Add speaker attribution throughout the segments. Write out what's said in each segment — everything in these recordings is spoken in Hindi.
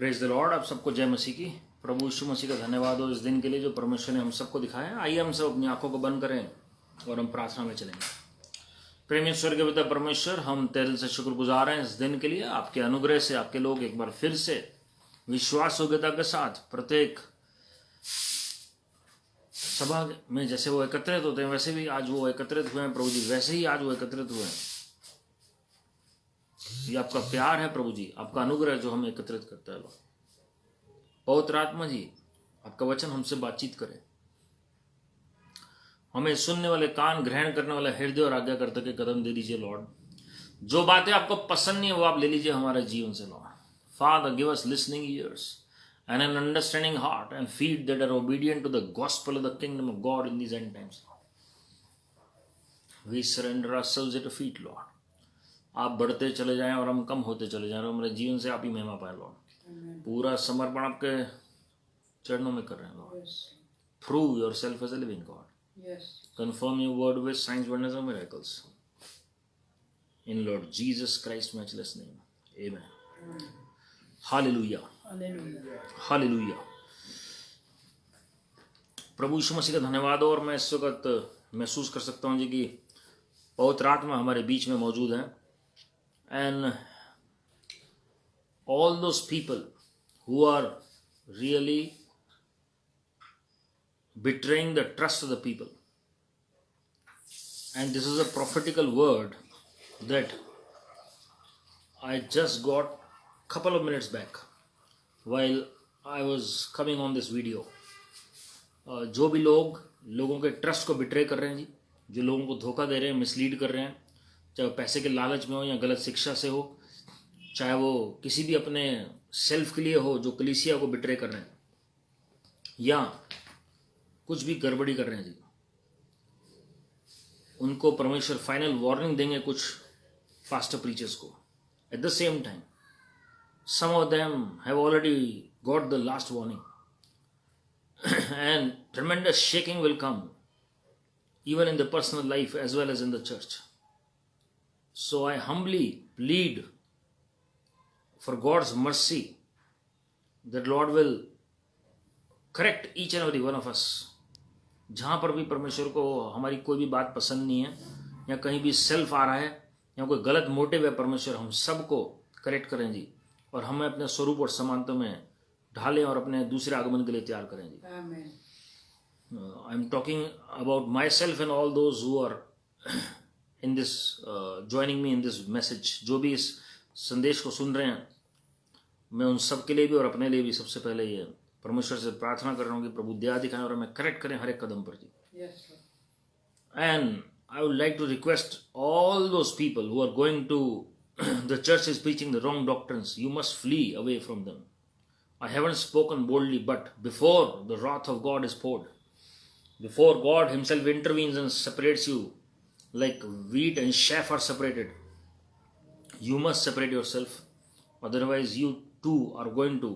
Speaker 1: Praise the Lord. आप सबको जय मसीह की। प्रभु यीशु मसीह का धन्यवाद हो इस दिन के लिए जो परमेश्वर ने हम सबको दिखाया। आइए हम सब अपनी आंखों को बंद करें और हम प्रार्थना में चलेंगे। प्रेमेश्वर के पिता परमेश्वर, हम तेरे दिल से शुक्रगुजार हैं इस दिन के लिए। आपके अनुग्रह से आपके लोग एक बार फिर से विश्वास योग्यता के साथ प्रत्येक सभा में जैसे वो एकत्रित होते हैं वैसे भी आज वो एकत्रित हुए हैं प्रभु जी, वैसे ही आज वो एकत्रित हुए हैं। ये आपका प्यार है प्रभु जी, आपका अनुग्रह जो हमें एकत्रित करता है। पवित्र आत्मा जी, आपका वचन हमसे बातचीत करे, हमें सुनने वाले कान, ग्रहण करने वाला हृदय और आज्ञाकर्ता के कदम दे दीजिए लॉर्ड। जो बातें आपको पसंद नहीं है वो आप ले लीजिए हमारे जीवन से Lord. Father, give us listening years and an understanding heart and feet that are obedient to the gospel of the kingdom of God in these end times. We surrender ourselves at your feet, Lord. आप बढ़ते चले जाएं और हम कम होते चले जाएं और हमारे जीवन से आप ही महिमा पाए लॉर्ड। पूरा समर्पण आपके चरणों में कर रहे हैं Lord. Prove yourself as a living God.
Speaker 2: Yes.
Speaker 1: Confirm your word with signs, wonders and miracles. In Lord Jesus Christ's matchless name. Amen. Hallelujah. Hallelujah. प्रभु यीशु मसीह का धन्यवाद हो। और मैं इस वक्त महसूस कर सकता हूँ जी कि पवित्र आत्मा हमारे बीच में मौजूद है। And all those people who are really betraying the trust of the people, and this is a prophetical word that I just got couple of minutes back while I was coming on this video. जो भी लोगों के ट्रस्ट को बिट्रे कर रहे हैं जी, जो लोगों को धोखा दे रहे हैं, मिसलीड कर रहे हैं, चाहे वो पैसे के लालच में हो या गलत शिक्षा से हो, चाहे वो किसी भी अपने सेल्फ के लिए हो, जो कलीसिया को बिट्रे कर रहे हैं या कुछ भी गड़बड़ी कर रहे हैं जी, उनको परमेश्वर फाइनल वार्निंग देंगे कुछ पास्टर प्रीचर्स को। At the same time some of them have already got the last warning and tremendous shaking will come even in the personal life as well as in the church. So I humbly plead for God's mercy that Lord will correct each and every one of us. जहाँ पर भी परमेश्वर को हमारी कोई भी बात पसंद नहीं है या कहीं भी सेल्फ आ रहा है या कोई गलत मोटिव है, परमेश्वर हम सबको करेक्ट करें जी और हमें अपने स्वरूप और समानता में ढालें और अपने दूसरे आगमन के लिए तैयार करें जी। I am talking about myself and all those who are in this joining me in this message. जो भी इस संदेश को सुन रहे हैं, मैं उन सब के लिए भी और अपने लिए भी सबसे पहले ये परमेश्वर से प्रार्थना कर रहा हूँ कि प्रभु दया दिखाएं और हमें करेक्ट करें हर एक कदम पर जी। And I would like to request all those people who are going to the church is preaching the wrong doctrines, you must flee away from them. I haven't spoken boldly, but before the wrath of God is poured, before God himself intervenes and separates you like wheat and chaff are separated, you must separate yourself, otherwise you too are going to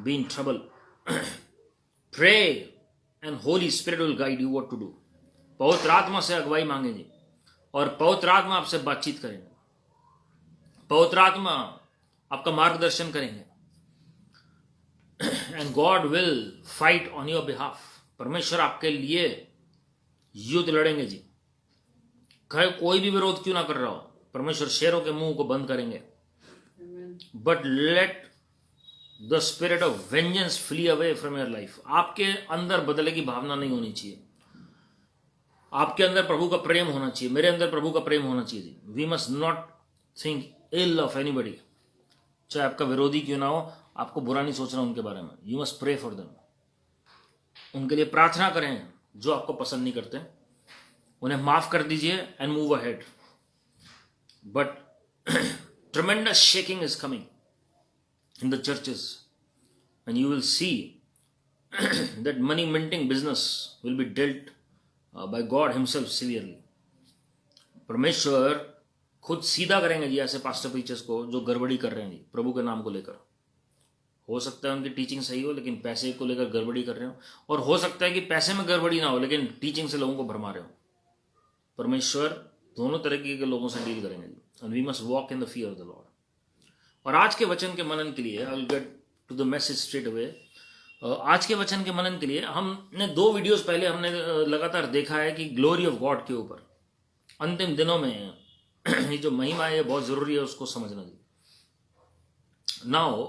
Speaker 1: be in trouble. Pray and Holy Spirit will guide you what to do. पवित्र आत्मा से अगुवाई मांगे जी और पवित्र आत्मा आपसे बातचीत करेंगे, पवित्र आत्मा आपका मार्गदर्शन करेंगे। And God will fight on your behalf. परमेश्वर आपके लिए युद्ध लड़ेंगे जी। कोई भी विरोध क्यों ना कर रहा हो, परमेश्वर शेरों के मुंह को बंद करेंगे। But let the spirit of vengeance flee away from your life. आपके अंदर बदले की भावना नहीं होनी चाहिए, आपके अंदर प्रभु का प्रेम होना चाहिए, मेरे अंदर प्रभु का प्रेम होना चाहिए जी। We must not think ill of anybody. चाहे आपका विरोधी क्यों ना हो, आपको बुरा नहीं सोचना उनके बारे में। You must pray for them. उनके लिए प्रार्थना करें जो आपको पसंद नहीं करते, उन्हें माफ कर दीजिए and move ahead. But tremendous shaking is coming in the churches and you will see that money minting business will be dealt by God himself severely. परमेश्वर खुद सीधा करेंगे जी ऐसे पास्टर प्रीचर्स को जो गड़बड़ी कर रहे हैं जी प्रभु के नाम को लेकर। हो सकता है उनकी टीचिंग सही हो लेकिन पैसे को लेकर गड़बड़ी कर रहे हो, और हो सकता है कि पैसे में गड़बड़ी ना हो लेकिन टीचिंग से लोगों को भरमा रहे हो। परमेश्वर दोनों तरीके के लोगों से डील करेंगे जी। And we must walk in the fear of the Lord. और आज के वचन के मनन के लिए I will get to the message straight away. आज के वचन के मनन के लिए हमने 2 वीडियोस पहले हमने लगातार देखा है कि ग्लोरी ऑफ गॉड के ऊपर अंतिम दिनों में ये जो महिमा है बहुत जरूरी है उसको समझना जी। Now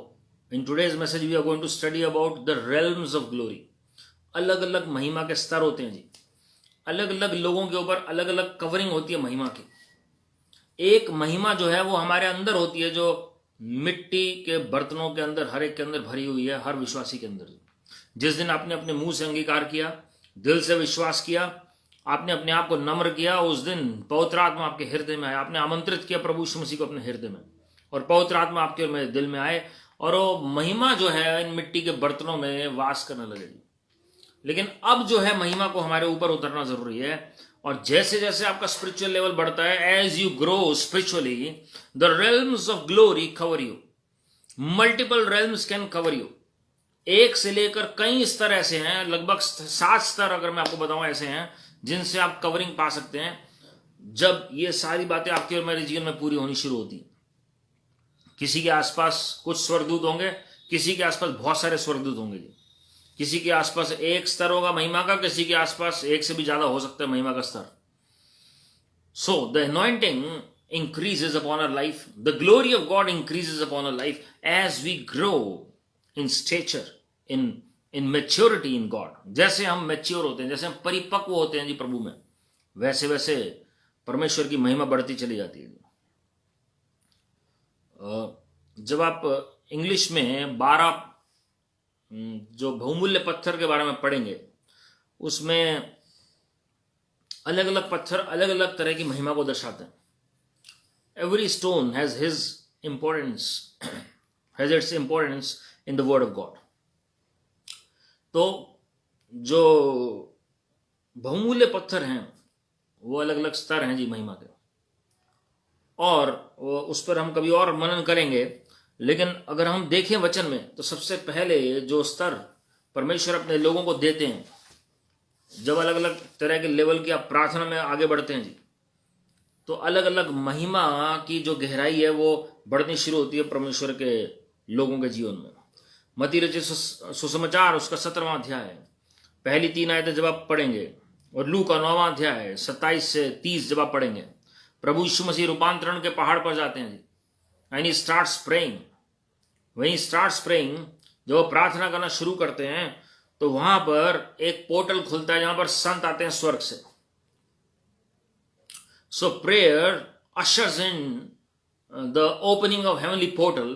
Speaker 1: in today's message we are going to study about the realms of glory. अलग अलग महिमा के स्तर होते हैं जी, अलग अलग लोगों के ऊपर अलग अलग कवरिंग होती है महिमा की। एक महिमा जो है वो हमारे अंदर होती है, जो मिट्टी के बर्तनों के अंदर हर एक के अंदर भरी हुई है, हर विश्वासी के अंदर। जिस दिन आपने अपने मुंह से अंगीकार किया, दिल से विश्वास किया, आपने अपने आप को नम्र किया, उस दिन पवित्र आत्मा आपके हृदय में आया। आपने आमंत्रित किया प्रभु यीशु मसीह को अपने हृदय में, और पवित्र आत्मा आपके और मेरे दिल में आए, और वो महिमा जो है इन मिट्टी के बर्तनों में वास करने लगेगी। लेकिन अब जो है महिमा को हमारे ऊपर उतरना जरूरी है, और जैसे जैसे आपका स्पिरिचुअल लेवल बढ़ता है, as you grow spiritually, the realms of glory cover you. Multiple realms can cover you. एक से लेकर कई स्तर ऐसे हैं, लगभग 7 स्तर अगर मैं आपको बताऊं ऐसे हैं जिनसे आप कवरिंग पा सकते हैं, जब ये सारी बातें आपके और मेरे जीवन में पूरी होनी शुरू होती। किसी के आसपास कुछ स्वर्गदूत होंगे, किसी के आसपास बहुत सारे स्वर्गदूत होंगे जी। किसी के आसपास एक स्तर होगा महिमा का, किसी के आसपास एक से भी ज्यादा हो सकता है महिमा का स्तर। So the anointing increases upon our life, the glory of God increases upon our life as we grow in stature, in maturity in God। जैसे हम मैच्योर होते हैं, जैसे हम परिपक्व होते हैं जी प्रभु में, वैसे वैसे परमेश्वर की महिमा बढ़ती चली जाती है। जब आप इंग्लिश में 12 जो बहुमूल्य पत्थर के बारे में पढ़ेंगे, उसमें अलग अलग पत्थर अलग अलग तरह की महिमा को दर्शाते हैं। Every stone has his importance, has its importance in the word of God। तो जो बहुमूल्य पत्थर हैं वो अलग अलग स्तर हैं जी महिमा के, और उस पर हम कभी और मनन करेंगे। लेकिन अगर हम देखें वचन में, तो सबसे पहले जो स्तर परमेश्वर अपने लोगों को देते हैं, जब अलग अलग तरह के लेवल की आप प्रार्थना में आगे बढ़ते हैं जी, तो अलग अलग महिमा की जो गहराई है वो बढ़नी शुरू होती है परमेश्वर के लोगों के जीवन में। मत्ती रचित सुसमाचार उसका 17वां अध्याय है, पहली 3 आयतें जब आप पढ़ेंगे, और लू का 9वां अध्याय है 27 से 30 जब आप पढ़ेंगे, प्रभु यीशु मसीह रूपांतरण के पहाड़ पर जाते हैं जी, एंड ही स्टार्ट्स प्रेइंग। वहीं स्टार्ट्स प्रेइंग, जब वो प्रार्थना करना शुरू करते हैं, तो वहां पर एक पोर्टल खुलता है जहां पर संत आते हैं स्वर्ग से। So prayer ushers in the opening of heavenly portal,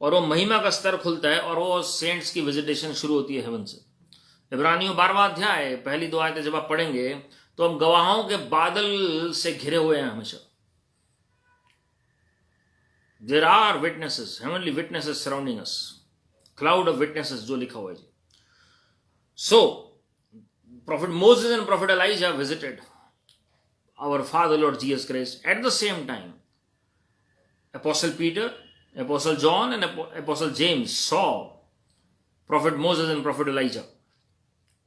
Speaker 1: और वो महिमा का स्तर खुलता है और वो सेंट्स की विजिटेशन शुरू होती है हेवन से। इब्रानियों 12वां अध्याय पहली 2 आयतें जब आप पढ़ेंगे, तो हम गवाहों के बादल से घिरे हुए हैं हमेशा। There are witnesses, heavenly witnesses surrounding us, cloud of witnesses जो लिखा हुआ है जी। So Prophet Moses and Prophet Elijah visited our Father Lord Jesus Christ. At the same time, Apostle Peter, Apostle John and Apostle James saw Prophet Moses and Prophet Elijah।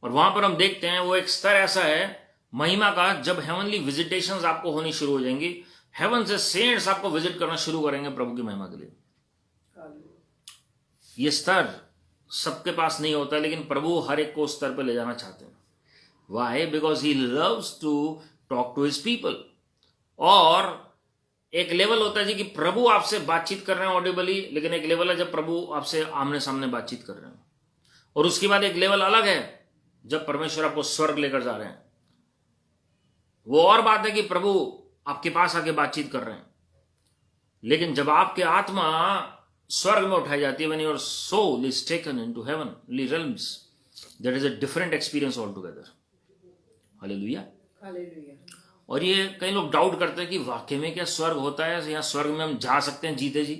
Speaker 1: और वहां पर हम देखते हैं वो एक स्तर ऐसा है महिमा का, जब हेवनली विजिटेशंस आपको होनी शुरू हो जाएंगी, हेवन से सेंट्स आपको विजिट करना शुरू करेंगे प्रभु की महिमा के लिए। ये स्तर सबके पास नहीं होता, लेकिन प्रभु हर एक को उस स्तर पर ले जाना चाहते हैं। Why? Because he loves to talk to his people. और एक लेवल होता है जी कि प्रभु आपसे बातचीत कर रहे हैं ऑडिबली, लेकिन एक लेवल है जब प्रभु आपसे आमने सामने बातचीत कर रहे हैं, और उसके बाद एक लेवल अलग है जब परमेश्वर आपको स्वर्ग लेकर जा रहे हैं। वो और बात है कि प्रभु आपके पास आके बातचीत कर रहे हैं, लेकिन जब आपकी आत्मा स्वर्ग में उठाई जाती है, when your soul is taken into heavenly realms, that is a different experience altogether। Hallelujah, hallelujah. और ये कई लोग डाउट करते हैं कि वाकई में क्या स्वर्ग होता है, या स्वर्ग में हम जा सकते हैं जीते जी।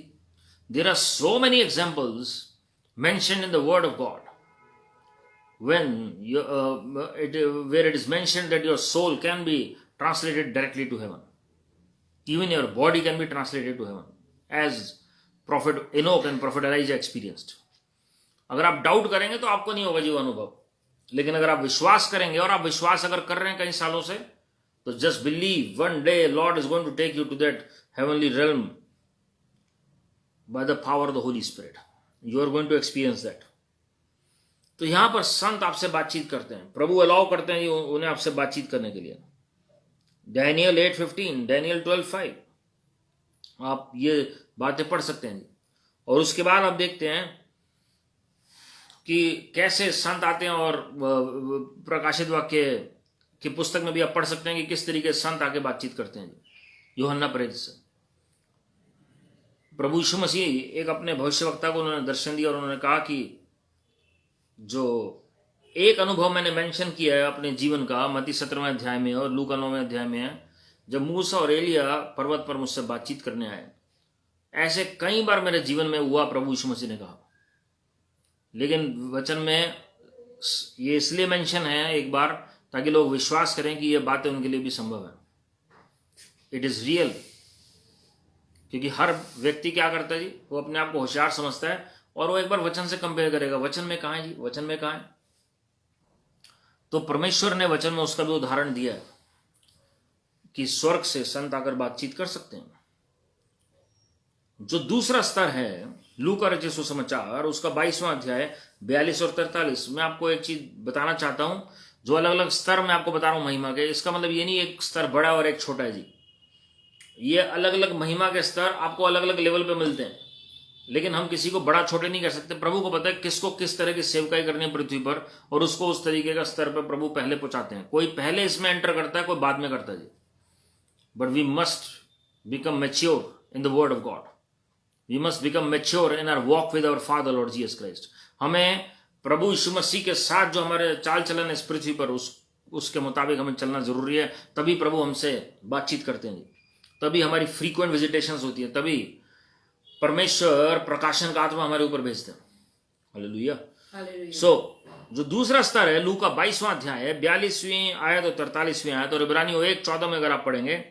Speaker 1: There are so many examples mentioned in the word of God when where it is mentioned that your soul can be translated directly to heaven, even your body can be translated to heaven, as prophet Enoch and prophet Elijah experienced। अगर आप डाउट करेंगे तो आपको नहीं होगा जीव अनुभव, लेकिन अगर आप विश्वास करेंगे, और आप विश्वास अगर कर रहे हैं कई सालों से, तो just believe one day Lord is going to take you to that heavenly realm by the power of the Holy Spirit. You are going to experience that. तो यहां पर संत आपसे बातचीत करते हैं, प्रभु अलाउ करते हैं उन्हें आपसे बातचीत करने के लिए। डैनियल 8:15, डैनियल 12:5, आप ये बातें पढ़ सकते हैं। और उसके बाद आप देखते हैं कि कैसे संत आते हैं, और प्रकाशित वाक्य की पुस्तक में भी आप पढ़ सकते हैं कि किस तरीके से संत आके बातचीत करते हैं यूहन्ना प्रेरित से। प्रभु यीशु मसीह एक अपने भविष्यवक्ता को उन्होंने दर्शन दिया और उन्होंने कहा कि जो एक अनुभव मैंने मेंशन किया है अपने जीवन का, मत्ती 17वें अध्याय में और लूका 9वें अध्याय में है, जब मूसा और एलिया पर्वत पर मुझसे बातचीत करने आए। ऐसे कई बार मेरे जीवन में हुआ, प्रभु यीशु मसीह ने कहा। लेकिन वचन में ये इसलिए मेंशन है एक बार, ताकि लोग विश्वास करें कि ये बातें उनके लिए भी संभव है। It is real. क्योंकि हर व्यक्ति क्या करता है जी, वो अपने आप को होशियार समझता है और वो एक बार वचन से कंपेयर करेगा, वचन में कहां है जी, वचन में कहां है। तो परमेश्वर ने वचन में उसका भी उदाहरण दिया है कि स्वर्ग से संत आकर बातचीत कर सकते हैं। जो दूसरा स्तर है लूका रचित सुसमाचार, उसका 22वां अध्याय 42 और 43, मैं आपको एक चीज बताना चाहता हूं। जो अलग अलग स्तर मैं आपको बता रहा हूं महिमा के, इसका मतलब ये नहीं एक स्तर बड़ा और एक छोटा है जी। ये अलग अलग महिमा के स्तर आपको अलग अलग लेवल पे मिलते हैं, लेकिन हम किसी को बड़ा छोटे नहीं कर सकते। प्रभु को पता है किसको किस तरह की सेवकाई करनी है पृथ्वी पर, और उसको उस तरीके का स्तर पर प्रभु पहले पहुंचाते हैं। कोई पहले इसमें एंटर करता है, कोई बाद में करता है जी। But we must become mature in the word of God. We must become mature in our walk with our father Lord Jesus Christ. हमें प्रभु यीशु मसीह के साथ जो हमारे चाल चलन इस पृथ्वी पर, उसके मुताबिक हमें चलना जरूरी है। तभी प्रभु हमसे बातचीत करते हैं, तभी हमारी फ्रीक्वेंट विजिटेशंस होती है, तभी परमेश्वर प्रकाशन का आत्मा हमारे ऊपर भेजते हैं। हालेलुया। सो जो दूसरा स्तर है लूका 22वां अध्याय है 42वीं आयत और 43वीं आयत, और इब्रानियों 1:14 में अगर आप पढ़ेंगे,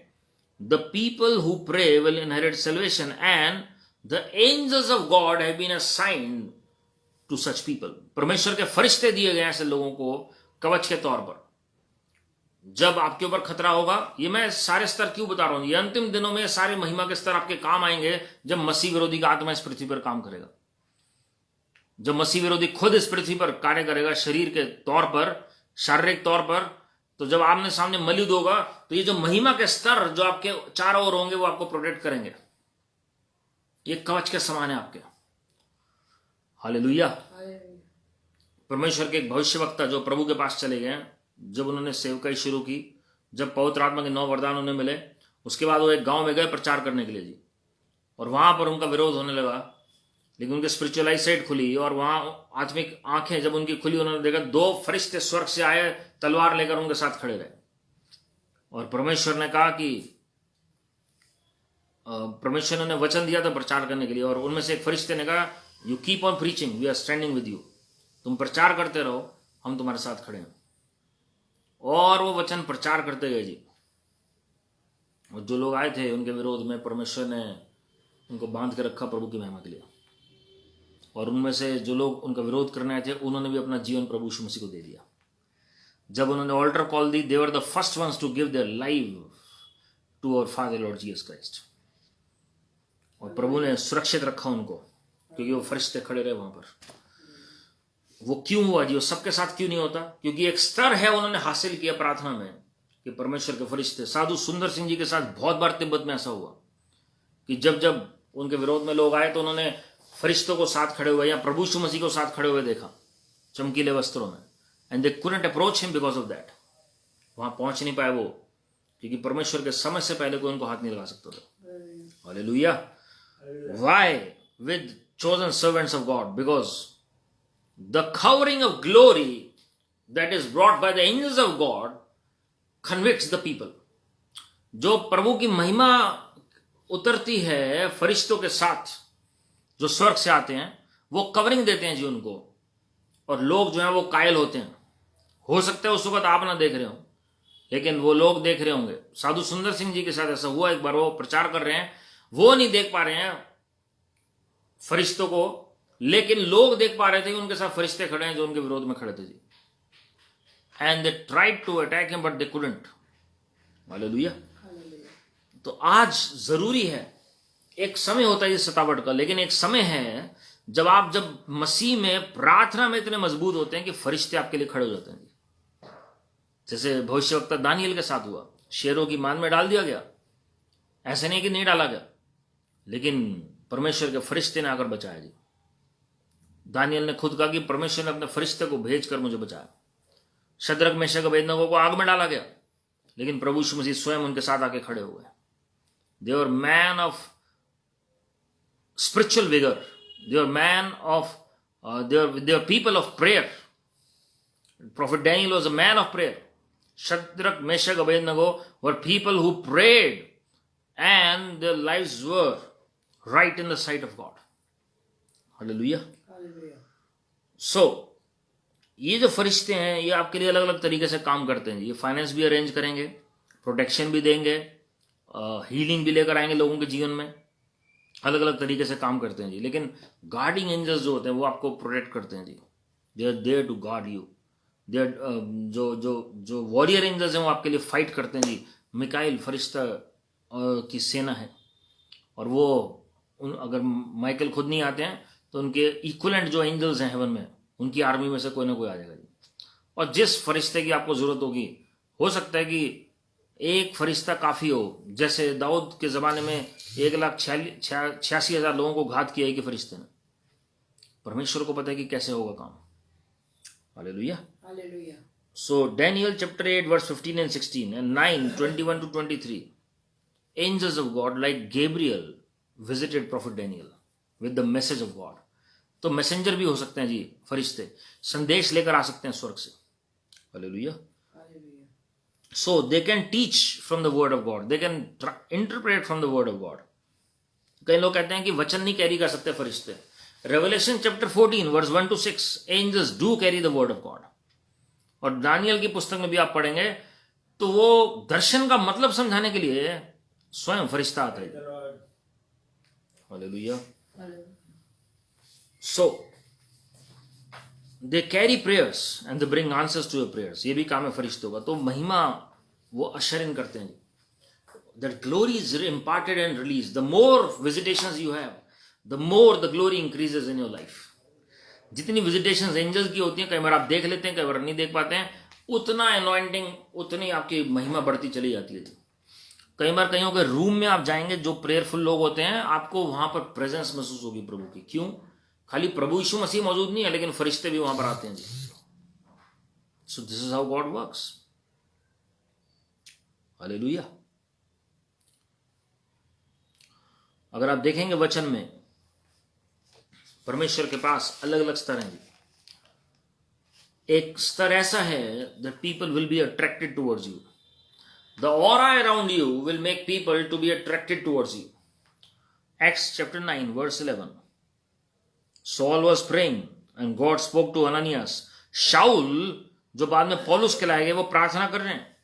Speaker 1: the people who pray will inherit salvation and the angels of God have been assigned to such people. परमेश्वर के फरिश्ते दिए गए ऐसे लोगों को कवच के तौर पर जब आपके ऊपर खतरा होगा। ये मैं सारे स्तर क्यों बता रहा हूं, ये अंतिम दिनों में सारे महिमा के स्तर आपके काम आएंगे जब मसीह विरोधी का आत्मा इस पृथ्वी पर काम करेगा, जब मसीह विरोधी खुद इस पृथ्वी पर कार्य करेगा शरीर के तौर पर, शारीरिक तौर पर। तो जब आमने सामने मौजूद होगा तो ये जो महिमा के स्तर जो आपके चारों ओर होंगे वो आपको प्रोटेक्ट करेंगे। ये कवच के समान है आपके। हालेलुया। परमेश्वर के एक भविष्यवक्ता जो प्रभु के पास चले गए, जब उन्होंने सेवकाई शुरू की, जब पवित्र आत्मा के 9 वरदान उन्हें मिले, उसके बाद वो एक गांव में गए प्रचार करने के लिए जी, और वहां पर उनका विरोध होने लगा। लेकिन उनके स्पिरिचुअल आई साइट खुली, और वहां आत्मिक आंखें जब उनकी खुली, उन्होंने देखा 2 फरिश्ते स्वर्ग से आए, तलवार लेकर उनके साथ खड़े रहे। और परमेश्वर ने कहा कि परमेश्वर ने वचन दिया था प्रचार करने के लिए, और उनमें से एक फरिश्ते ने कहा, you keep on preaching, we are standing with you. तुम प्रचार करते रहो, हम तुम्हारे साथ खड़े हैं। और वो वचन प्रचार करते गए जी। और जो लोग आए थे उनके विरोध में, परमेश्वर ने उनको बांध के रखा प्रभु की महिमा के लिए। और उनमें से जो लोग उनका विरोध करने आए थे, उन्होंने भी अपना जीवन प्रभु यीशु मसीह को दे दिया। जब उन्होंने ऑल्टर कॉल दी, they were the first ones to give their life to our father Lord Jesus Christ. और प्रभु ने सुरक्षित रखा उनको, क्योंकि वो फरिश्ते खड़े रहे वहां पर। वो क्यों हुआ जी? वो सबके साथ क्यों नहीं होता? क्योंकि एक स्तर है उन्होंने हासिल किया प्रार्थना में कि परमेश्वर के फरिश्ते। साधु सुंदर सिंह जी के साथ बहुत बार तिब्बत में ऐसा हुआ कि जब जब उनके विरोध में लोग आए तो उन्होंने फरिश्तों को साथ खड़े हुए या प्रभु यीशु मसीह को साथ खड़े हुए देखा चमकीले वस्त्रों में, and they couldn't approach him because of that. वहां पहुंच नहीं पाए वो, क्योंकि परमेश्वर के समय से पहले कोई उनको हाथ नहीं लगा सकता था। Hallelujah. Why with chosen servants of God? Because the covering of glory that is brought by the angels of God convicts the people. जो प्रभु की महिमा उतरती है फरिश्तों के साथ जो स्वर्ग से आते हैं, वो कवरिंग देते हैं जी उनको, और लोग जो हैं वो कायल होते हैं। हो सकता है उस वक्त आप ना देख रहे हो, लेकिन वो लोग देख रहे होंगे। साधु सुंदर सिंह जी के साथ ऐसा हुआ एक बार, वो प्रचार कर रहे हैं, वो नहीं देख पा रहे हैं फरिश्तों को, लेकिन लोग देख पा रहे थे कि उनके साथ फरिश्ते खड़े हैं जो उनके विरोध में खड़े थे जी। And they tried to attack him but they couldn't. Hallelujah. तो आज जरूरी है एक समय होता है ये सतावट का, लेकिन एक समय है जब मसीह में प्रार्थना में इतने मजबूत होते हैं कि फरिश्ते आपके लिए खड़े हो जाते हैं। जैसे भविष्यवक्ता दानियल के साथ हुआ, शेरों की मान में डाल दिया गया, ऐसे नहीं कि नहीं डाला गया, लेकिन परमेश्वर के फरिश्ते ने आकर बचाया जी। दानियल ने खुद कहा कि परमेश्वर ने अपने फरिश्ते को भेजकर मुझे बचाया। शद्रक मेशक अबेदनगो को आग में डाला गया, लेकिन प्रभु यीशु मसीह स्वयं उनके साथ आके खड़े हुए। They were man of spiritual vigour, they were man of they were people of prayer. Prophet Daniel was a man of prayer. Shadrach, Meshach, Abednego were people who prayed and their lives were right in the sight of God. Hallelujah.
Speaker 2: Hallelujah.
Speaker 1: So, ये जो फरिश्ते हैं ये आपके लिए अलग अलग तरीके से काम करते हैं। ये फाइनेंस भी अरेंज करेंगे, प्रोटेक्शन भी देंगे, हीलिंग भी लेकर आएंगे लोगों के जीवन में, अलग अलग तरीके से काम करते हैं जी। लेकिन गार्डिंग एंजल्स जो होते हैं वो आपको प्रोटेक्ट करते हैं जी। They are there to guard you. They are जो वॉरियर एंजल्स हैं वो आपके लिए फाइट करते हैं जी। मिकाइल फरिश्ता की सेना है, और वो अगर माइकल खुद नहीं आते हैं तो उनके इक्वलेंट जो एंजल्स हैं हेवन में, उनकी आर्मी में से कोई ना कोई आ जाएगा जी। और जिस फरिश्ते की आपको जरूरत होगी, हो सकता है कि एक फरिश्ता काफी हो। जैसे दाऊद के जमाने में 1,86,000 लोगों को घात किया कि फरिश्ते ने। परमेश्वर को पता है कि कैसे होगा काम। Hallelujah.
Speaker 2: Hallelujah.
Speaker 1: So Daniel chapter 8 verse 15 and 16 and 9, 21 to 23. Angels of God like Gabriel visited prophet Daniel with the message of God. तो मैसेंजर भी हो सकते हैं जी फरिश्ते, संदेश लेकर आ सकते हैं स्वर्ग से। Hallelujah.
Speaker 2: Hallelujah.
Speaker 1: So they can teach from the word of God. They can interpret from the word of God. कई लोग कहते हैं कि वचन नहीं कैरी कर सकते फरिश्ते। Revelation chapter 14 verse 1 to 6, angels do carry the word of God. और दानियल की पुस्तक में भी आप पढ़ेंगे तो वो दर्शन का मतलब समझाने के लिए स्वयं फरिश्ता आता है। Hallelujah. So they carry prayers and they bring answers to your prayers. ये भी काम है फरिश्तों का। तो महिमा वो अशर इन करते हैं। That glory is imparted and released. The more visitations you have, the more the glory increases in your life. जितनी विजिटेशंस एंजल्स की होती हैं, कई बार आप देख लेते हैं, कई बार नहीं देख पाते हैं, उतना एनॉइंटिंग, उतनी आपकी महिमा बढ़ती चली जाती है। कई बार कईयों के रूम में आप जाएंगे, जो प्रेयरफुल लोग होते हैं, आपको वहां पर प्रेजेंस महसूस होगी प्रभु की। क्यों? खाली प्रभु यीशु मसीह मौजूद नहीं है, लेकिन फरिश्ते भी वहां पर आते हैं जी। So this is how God works. Hallelujah. अगर आप देखेंगे वचन में, परमेश्वर के पास अलग अलग स्तर हैं। एक स्तर ऐसा है that people will be attracted towards you. The aura around you will make people to be attracted towards you. Acts chapter 9 verse 11. Saul was praying and God spoke to Ananias. शाऊल जो बाद में पौलुस कहलाए गए, वो प्रार्थना कर रहे हैं,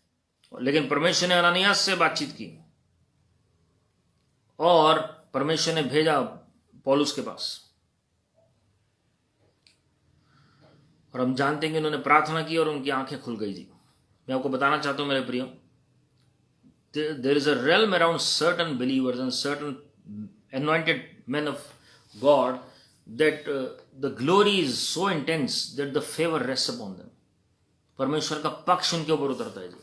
Speaker 1: लेकिन परमेश्वर ने अनानियास से बातचीत की और परमेश्वर ने भेजा पौलुस के पास। और हम जानते हैं कि उन्होंने प्रार्थना की और उनकी आंखें खुल गई जी। मैं आपको बताना चाहता हूं मेरे प्रियो, there is a realm around certain believers and certain anointed men of God that the glory is so intense that the favor rests upon them. परमेश्वर का पक्ष उनके ऊपर उतरता है जी।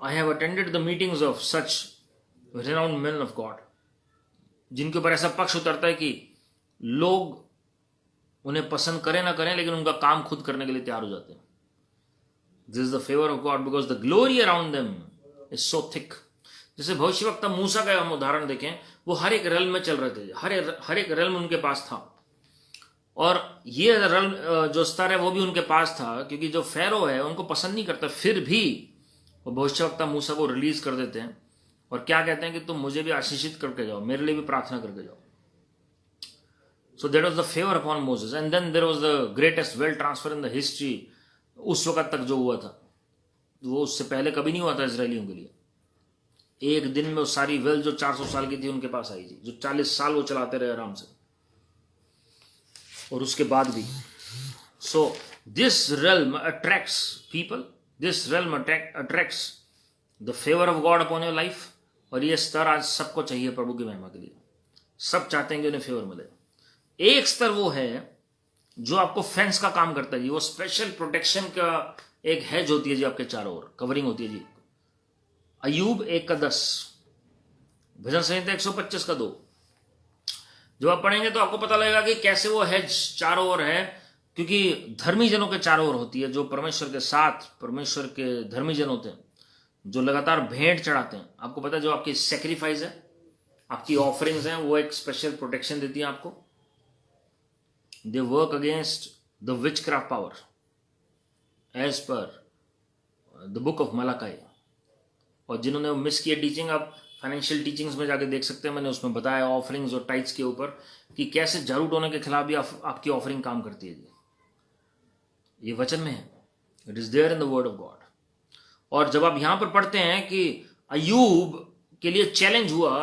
Speaker 1: I have attended the meetings of such renowned men of God, जिनके ऊपर ऐसा पक्ष उतरता है कि लोग उन्हें पसंद करें ना करें, लेकिन उनका काम खुद करने के लिए तैयार हो जाते हैं। This is the favour of God because the glory around them is so thick. जैसे भविष्यवक्ता मूसा का हम उदाहरण देखें, वो हर एक रेल्म में चल रहे थे, हर एक रेल्म उनके पास था, और ये रेल्म जो स्तर है वो भी उनके पास था, क्योंकि जो फेरो है उनको पसंद नहीं करता, फिर भी वो भविष्यवक्ता मूसा को रिलीज कर देते हैं और क्या कहते हैं कि तुम मुझे भी आशीषित करके जाओ, मेरे लिए भी प्रार्थना करके जाओ। So that was the favor upon Moses, and then there was the greatest wealth transfer in the history. उस वक्त तक जो हुआ था वो उससे पहले कभी नहीं हुआ था इजरायलियों के लिए। एक दिन में वो सारी वेल्थ जो 400 साल की थी उनके पास आई थी, जो 40 साल वो चलाते रहे आराम से, और उसके बाद भी। So this realm attracts people, this realm attracts the favor of God upon your life, और ये स्तर आज सबको चाहिए प्रभु की महिमा के लिए। सब चाहते हैं कि उन्हें फेवर मिले। एक स्तर वो है जो आपको फेंस का काम करता है जी, वो स्पेशल प्रोटेक्शन का एक हेज होती है जी, आपके चारों ओर कवरिंग होती है जी। अय्यूब 1:10, भजन संहिता 125:2 जब आप पढ़ेंगे तो आपको पता लगेगा कि कैसे वो हेज चारों ओर है, क्योंकि धर्मी जनों के चारों ओर होती है, जो परमेश्वर के साथ परमेश्वर के धर्मी जन होते हैं, जो लगातार भेंट चढ़ाते हैं। आपको पता है जो आपकी सेक्रीफाइस है, आपकी ऑफरिंग्स हैं, वो एक स्पेशल प्रोटेक्शन देती है आपको। They work against the witchcraft power as per the book of Malachi. और जिन्होंने मिस किया टीचिंग, आप फाइनेंशियल टीचिंग्स में जाके देख सकते हैं, मैंने उसमें बताया ऑफरिंग्स और टाइट्स के ऊपर कि कैसे जारूट होने के खिलाफ भी आपकी ऑफरिंग काम करती है जी। ये वचन में है, it is there in the word of God. और जब आप यहां पर पढ़ते हैं कि अय्यूब के लिए चैलेंज हुआ,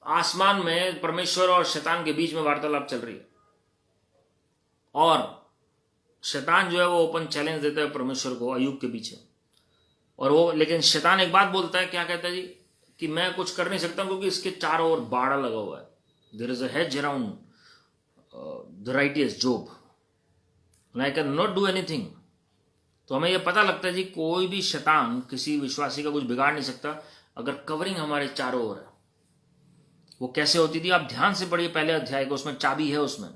Speaker 1: आसमान में परमेश्वर और शैतान के बीच में वार्तालाप चल रही है, और शैतान जो है वो ओपन चैलेंज देता है परमेश्वर को अय्यूब के पीछे। और वो, लेकिन शैतान एक बात बोलता है, क्या कहता है जी, कि मैं कुछ कर नहीं सकता क्योंकि इसके चारों ओर बाड़ा लगा हुआ है। There is a hedge around the righteous Job and I can not do anything. तो हमें यह पता लगता है जी, कोई भी शैतान किसी विश्वासी का कुछ बिगाड़ नहीं सकता अगर कवरिंग हमारे चारों ओर है। वो कैसे होती थी, आप ध्यान से पढ़िए पहले अध्याय को, उसमें चाबी है। उसमें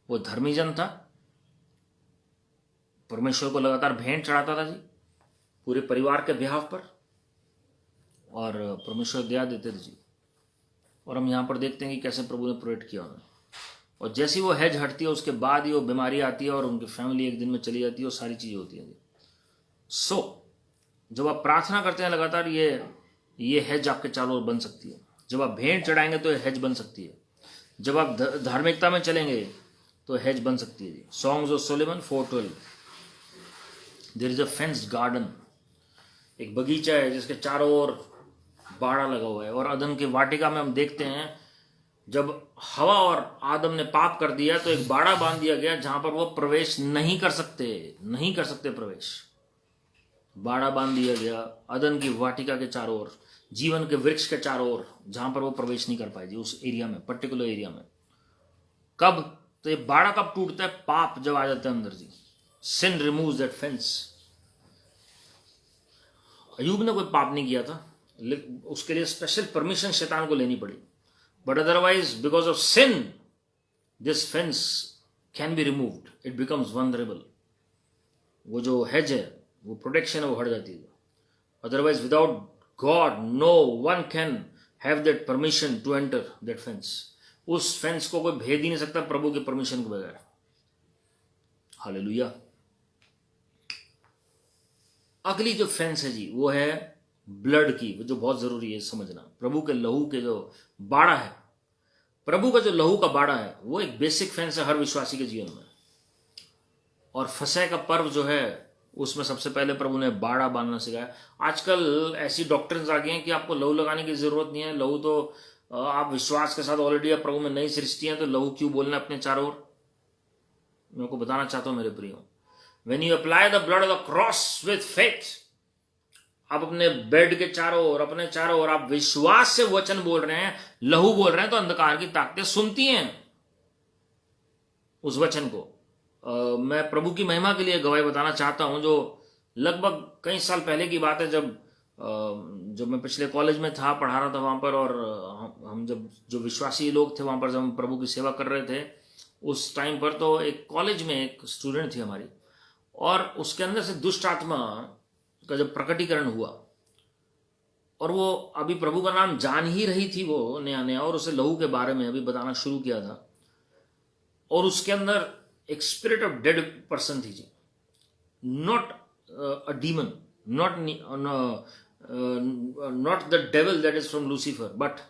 Speaker 1: वो धर्मी जन था, परमेश्वर को लगातार भेंट चढ़ाता था जी, पूरे परिवार के बिहाफ पर, और परमेश्वर दया देते थे जी। और हम यहां पर देखते हैं कि कैसे प्रभु ने प्रोटेक्ट किया उन्हें। और जैसी वो हेज हटती है उसके बाद ही वो बीमारी आती है और उनकी फैमिली एक दिन में चली जाती है और सारी चीजें होती हैं जी। जब आप प्रार्थना करते हैं लगातार, ये हेज आपके चारों ओर बन सकती है। जब आप भेंट चढ़ाएंगे तो हेज बन सकती है। जब आप धार्मिकता में चलेंगे तो हेज बन सकती है जी। Songs of Solomon 4:12, there is a fenced garden, एक बगीचा है जिसके चारों ओर बाड़ा लगा हुआ है। और अदन की वाटिका में हम देखते हैं, जब हवा और आदम ने पाप कर दिया तो एक बाड़ा बांध दिया गया जहां पर वो प्रवेश नहीं कर सकते प्रवेश। बाड़ा बांध दिया गया अदन की वाटिका के चारों ओर, जीवन के वृक्ष के चारों ओर, जहां पर वो प्रवेश नहीं कर पाए जी, उस एरिया में, पर्टिकुलर एरिया में। कब? तो ये बाड़ा कब टूटता है? पाप जब आ जाता है अंदर जी। सिन रिमूव्स दैट फेंस। अय्यूब ने कोई पाप नहीं किया था, उसके लिए स्पेशल परमिशन शैतान को लेनी पड़ी, but otherwise because of sin this fence can be removed, it becomes vulnerable. वो जो हेज है, वो प्रोटेक्शन है, वो हट जाती है। Otherwise without God no one can have that permission to enter that fence. उस फेंस को कोई भेद ही नहीं सकता प्रभु के परमिशन के बगैर। हालेलुया। अगली जो फेंस है जी, वो है ब्लड की, जो बहुत जरूरी है समझना। प्रभु के लहू के जो बाड़ा है, प्रभु का जो लहू का बाड़ा है, वो एक बेसिक फेंस है हर विश्वासी के जीवन में। और फसह का पर्व जो है, उसमें सबसे पहले प्रभु ने बाड़ा बांधना सिखाया। आजकल ऐसी डॉक्ट्रिन्स आ गई हैं कि आपको लहू लगाने की जरूरत नहीं है। लहू तो आप विश्वास के साथ ऑलरेडी आप प्रभु में नई सृष्टि हैं, तो लहू क्यों बोलना अपने चारों ओर। मैं आपको बताना चाहता हूं मेरे प्रियो, when you apply the blood of the cross with faith, आप अपने बेड के चारों ओर, अपने चारों ओर आप विश्वास से वचन बोल रहे हैं, लहू बोल रहे हैं, तो अंधकार की ताकतें सुनती हैं उस वचन को। मैं प्रभु की महिमा के लिए गवाही बताना चाहता हूं, जो लगभग कई साल पहले की बात है, जब मैं पिछले कॉलेज में था, पढ़ा रहा था वहां पर, और हम जब जो विश्वासी लोग थे वहां पर, जब हम प्रभु की सेवा कर रहे थे उस टाइम पर, तो एक कॉलेज में एक स्टूडेंट थी हमारी, और उसके अंदर से दुष्ट आत्मा का जब प्रकटीकरण हुआ, और वो अभी प्रभु का नाम जान ही रही थी वो नया नया, और उसे लहू के बारे में अभी बताना शुरू किया था, और उसके अंदर एक स्पिरिट ऑफ डेड पर्सन थी जी, not a demon, not the devil that is from Lucifer, but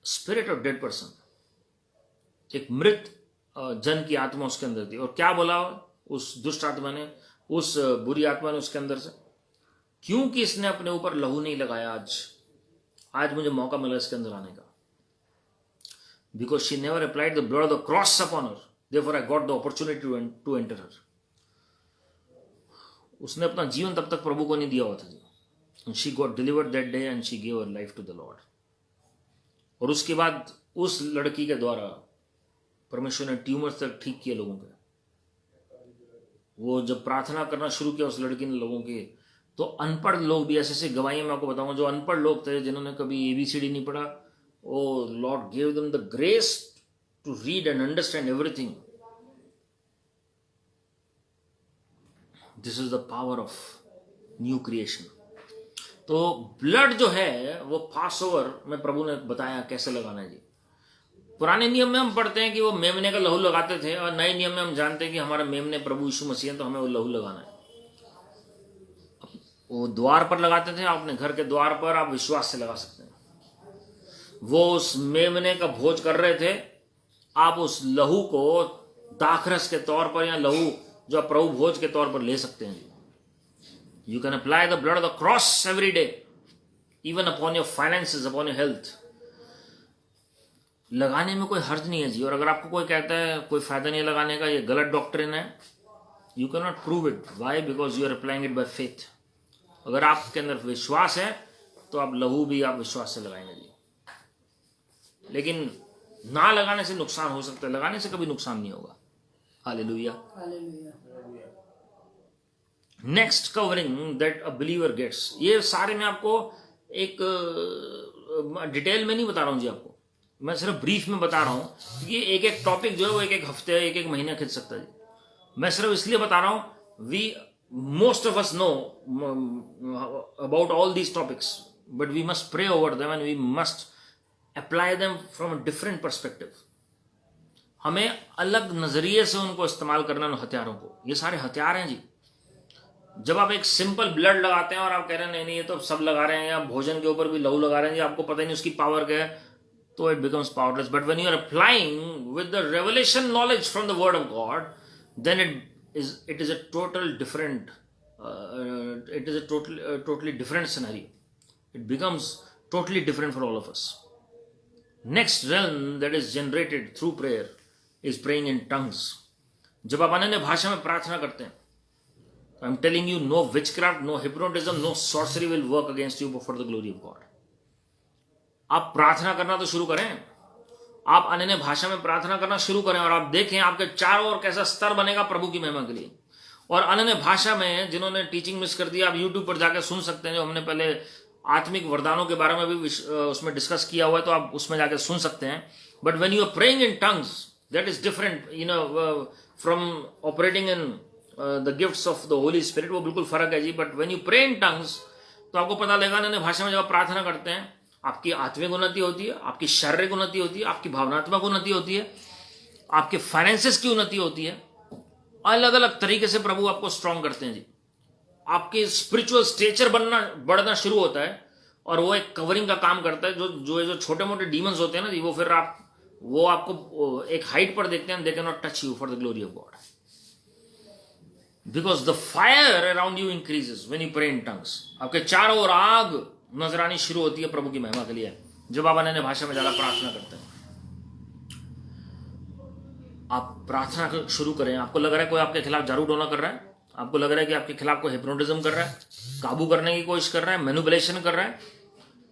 Speaker 1: spirit of dead person, एक मृत जन की आत्मा उसके अंदर थी। और क्या बोला उस दुष्ट आत्मा ने, उस बुरी आत्मा ने उसके अंदर से, क्योंकि इसने अपने ऊपर लहू नहीं लगाया, आज मुझे मौका मिला इसके अंदर आने का, because she never applied the blood of the cross upon her, therefore I got the opportunity to enter her. उसने अपना जीवन तब तक प्रभु को नहीं दिया हुआ था जी, and she got delivered that day and she gave her life to the Lord. और उसके बाद उस लड़की के द्वारा परमेश्वर ने ट्यूमर्स तक ठीक किए लोगों के। वो जब प्रार्थना करना शुरू किया उस लड़की ने लोगों के, तो अनपढ़ लोग भी, ऐसे ऐसे गवाही मैं आपको बताऊंगा, जो अनपढ़ लोग थे जिन्होंने कभी ABCD नहीं पढ़ा, O Lord gave them the grace to read and understand everything. This is the power of new creation. तो ब्लड जो है वो पास ओवर में प्रभु ने बताया कैसे लगाना है जी। पुराने नियम में हम पढ़ते हैं कि वो मेमने का लहू लगाते थे, और नए नियम में हम जानते हैं कि हमारा मेमने प्रभु यीशु मसीह है, तो हमें वो लहू लगाना है। वो द्वार पर लगाते थे, आप अपने घर के द्वार पर आप विश्वास से लगा सकते हैं। वो उस मेमने का भोज कर रहे थे, आप उस लहू को दाखरस के तौर पर या लहू जो आप प्रभु भोज के तौर पर ले सकते हैं। You can apply the blood of the cross every day, even upon your finances, upon your health. लगाने में कोई हर्ज नहीं है जी। और अगर आपको कोई कहता है कोई फायदा नहीं लगाने का, ये गलत डॉक्ट्रिन है, you can not prove it. Why? Because you are applying it by faith. अगर आपके अंदर विश्वास है तो आप लहू भी आप विश्वास से लगाएंगे जी। लेकिन ना लगाने से नुकसान हो सकता है, लगाने से कभी नुकसान नहीं होगा। Hallelujah. Next covering that a believer gets. ये सारे मैं आपको एक डिटेल में नहीं बता रहा हूं जी, आपको मैं सिर्फ ब्रीफ में बता रहा हूं, क्योंकि एक एक टॉपिक जो है वो एक एक हफ्ते एक एक महीना खिंच सकता है जी। मैं सिर्फ इसलिए बता रहा हूं, we most of us know about all these topics, but we must pray over them and we must apply them from a different perspective. हमें अलग नजरिए से उनको इस्तेमाल करना है हथियारों को। ये सारे हथियार हैं जी। जब आप एक सिंपल ब्लड लगाते हैं और आप कह रहे हैं नहीं नहीं ये तो सब लगा रहे हैं, या भोजन के ऊपर भी लहू लगा रहे हैं जी, आपको पता ही नहीं उसकी पावर क्या है, तो it becomes powerless. But when you are applying with the revelation knowledge from the word of God, then it is a total different totally different scenario. It becomes totally different for all of us. Next realm that is generated through prayer is praying in tongues. जब आप अन्य भाषा में प्रार्थना करते हैं, I'm telling you, no witchcraft, no hypnotism, no sorcery will work against you for the glory of God. आप प्रार्थना करना तो शुरू करें, आप अन्य भाषा में प्रार्थना करना शुरू करें, और आप देखें आपके चारों ओर कैसा स्तर बनेगा प्रभु की महिमा के लिए। और अन्य भाषा में जिन्होंने टीचिंग मिस कर दिया, आप यूट्यूब पर जाकर सुन सकते हैं, जो हमने पहले आत्मिक वरदानों के बारे में भी उसमें डिस्कस किया हुआ है, तो आप उसमें जाकर सुन सकते हैं। But when you are praying in tongues, that is different from operating in the gifts of the Holy Spirit. वो बिल्कुल फर्क है जी। But when you pray in tongues, तो आपको पता लगेगा अन्य भाषा में जब आप प्रार्थना करते हैं, आपकी आत्मिक उन्नति होती है, आपकी शारीरिक उन्नति होती है, आपकी भावनात्मक उन्नति होती है, आपके फाइनेंसेस की उन्नति होती है। अलग अलग तरीके से प्रभु आपको स्ट्रांग करते हैं जी। आपके स्पिरिचुअल स्टेचर बढ़ना शुरू होता है, और वो एक कवरिंग का काम करता है। जो छोटे मोटे डीमंस होते हैं ना जी, वो आपको एक हाइट पर देखते हैं, they can not touch you for the glory of God, because the fire around you increases when you pray in tongues. आपके चारों ओर आग नजर आनी शुरू होती है प्रभु की महिमा के लिए, जब आप अन्य भाषा में ज्यादा प्रार्थना करते हैं। आप प्रार्थना शुरू करें, आपको लग रहा है कोई आपके खिलाफ झाड़ू डोला कर रहा है, आपको लग रहा है कि आपके खिलाफ कोई हिप्नोटिज्म कर रहा है, काबू करने की कोशिश कर रहा है, मैनिपुलेशन कर रहा है,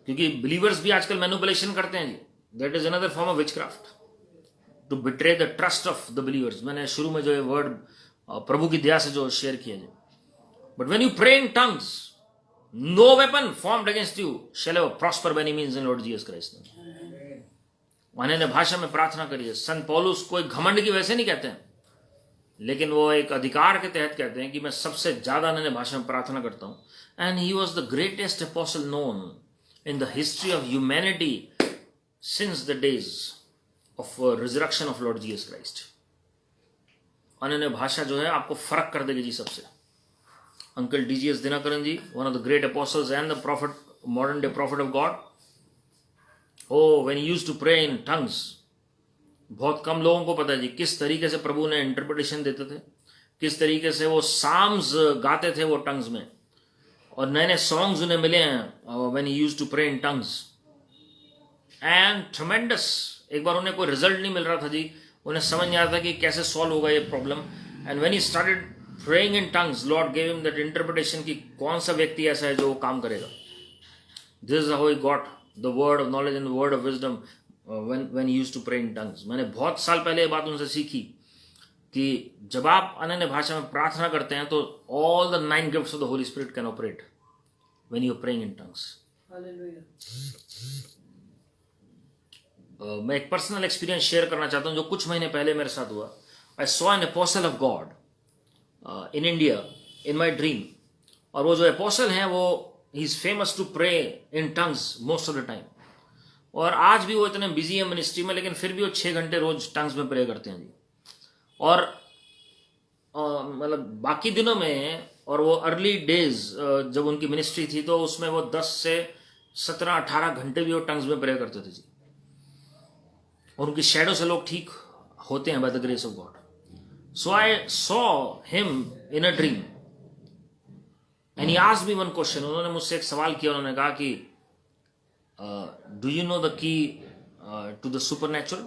Speaker 1: क्योंकि बिलीवर्स भी आजकल मैनिपुलेशन करते हैं जी। That is another form of witchcraft, to betray the trust of the believers. मैंने शुरू में जो ये वर्ड प्रभु की दया से जो शेयर किया जी। But when you pray in tongues, no weapon formed against you shall ever prosper by any means in Lord Jesus Christ. अन्य भाषा में प्रार्थना करिए। संत पौलुस कोई घमंड की वजह से नहीं कहते हैं, लेकिन वो एक अधिकार के तहत कहते हैं कि मैं सबसे ज्यादा अन्य भाषा में प्रार्थना करता हूं। And he was the greatest apostle known in the history of humanity since the days of resurrection of Lord Jesus Christ. अन्य भाषा जो है आपको फर्क कर देगी जी सबसे। Uncle D.G.S. Dinakaran ji, one of the great apostles and the prophet, modern day prophet of God. Oh, when he used to pray in tongues, बहुत कम लोगों को पता है जी किस तरीके से प्रभु ने इंटरप्रिटेशन देते थे, किस तरीके से वो साम्स गाते थे वो टंग्स में, और नए नए सॉन्ग्स उन्हें मिले हैं when he used to pray in tongues. And tremendous. एक बार उन्हें कोई रिजल्ट नहीं मिल रहा था जी, उन्हें समझ नहीं आ रहा था कि कैसे सॉल्व होगा ये problem. And when he started praying in tongues, Lord gave him that interpretation कि कौन सा व्यक्ति ऐसा है जो वो काम करेगा। This is how he got the word of knowledge and the word of wisdom when he used to pray in tongues. मैंने बहुत साल पहले ये बात उनसे सीखी कि जब आप अनन्य भाषा में प्रार्थना करते हैं तो all the 9 gifts of the Holy Spirit can operate when you are praying in tongues. Hallelujah. मैं एक पर्सनल एक्सपीरियंस शेयर करना चाहता हूँ जो कुछ महीने पहले मेरे साथ हुआ. I saw an apostle of God in India in my dream. और वो जो apostle हैं वो he is famous to pray in tongues most of the time. और आज भी वो इतने बिजी है मिनिस्ट्री में, लेकिन फिर भी वो 6 घंटे रोज टंग्स में प्रे करते हैं जी. और मतलब बाकी दिनों में और वो अर्ली डेज जब उनकी मिनिस्ट्री थी तो उसमें वो 10 से 17-18 घंटे भी वो टंग्स में प्रे करते थे जी. और उनकी शैडो से लोग ठीक होते हैं by the grace of God. So I saw him in a dream and he asked me one question. उन्होंने मुझसे एक सवाल किया. उन्होंने कहा कि do you know the key to the supernatural?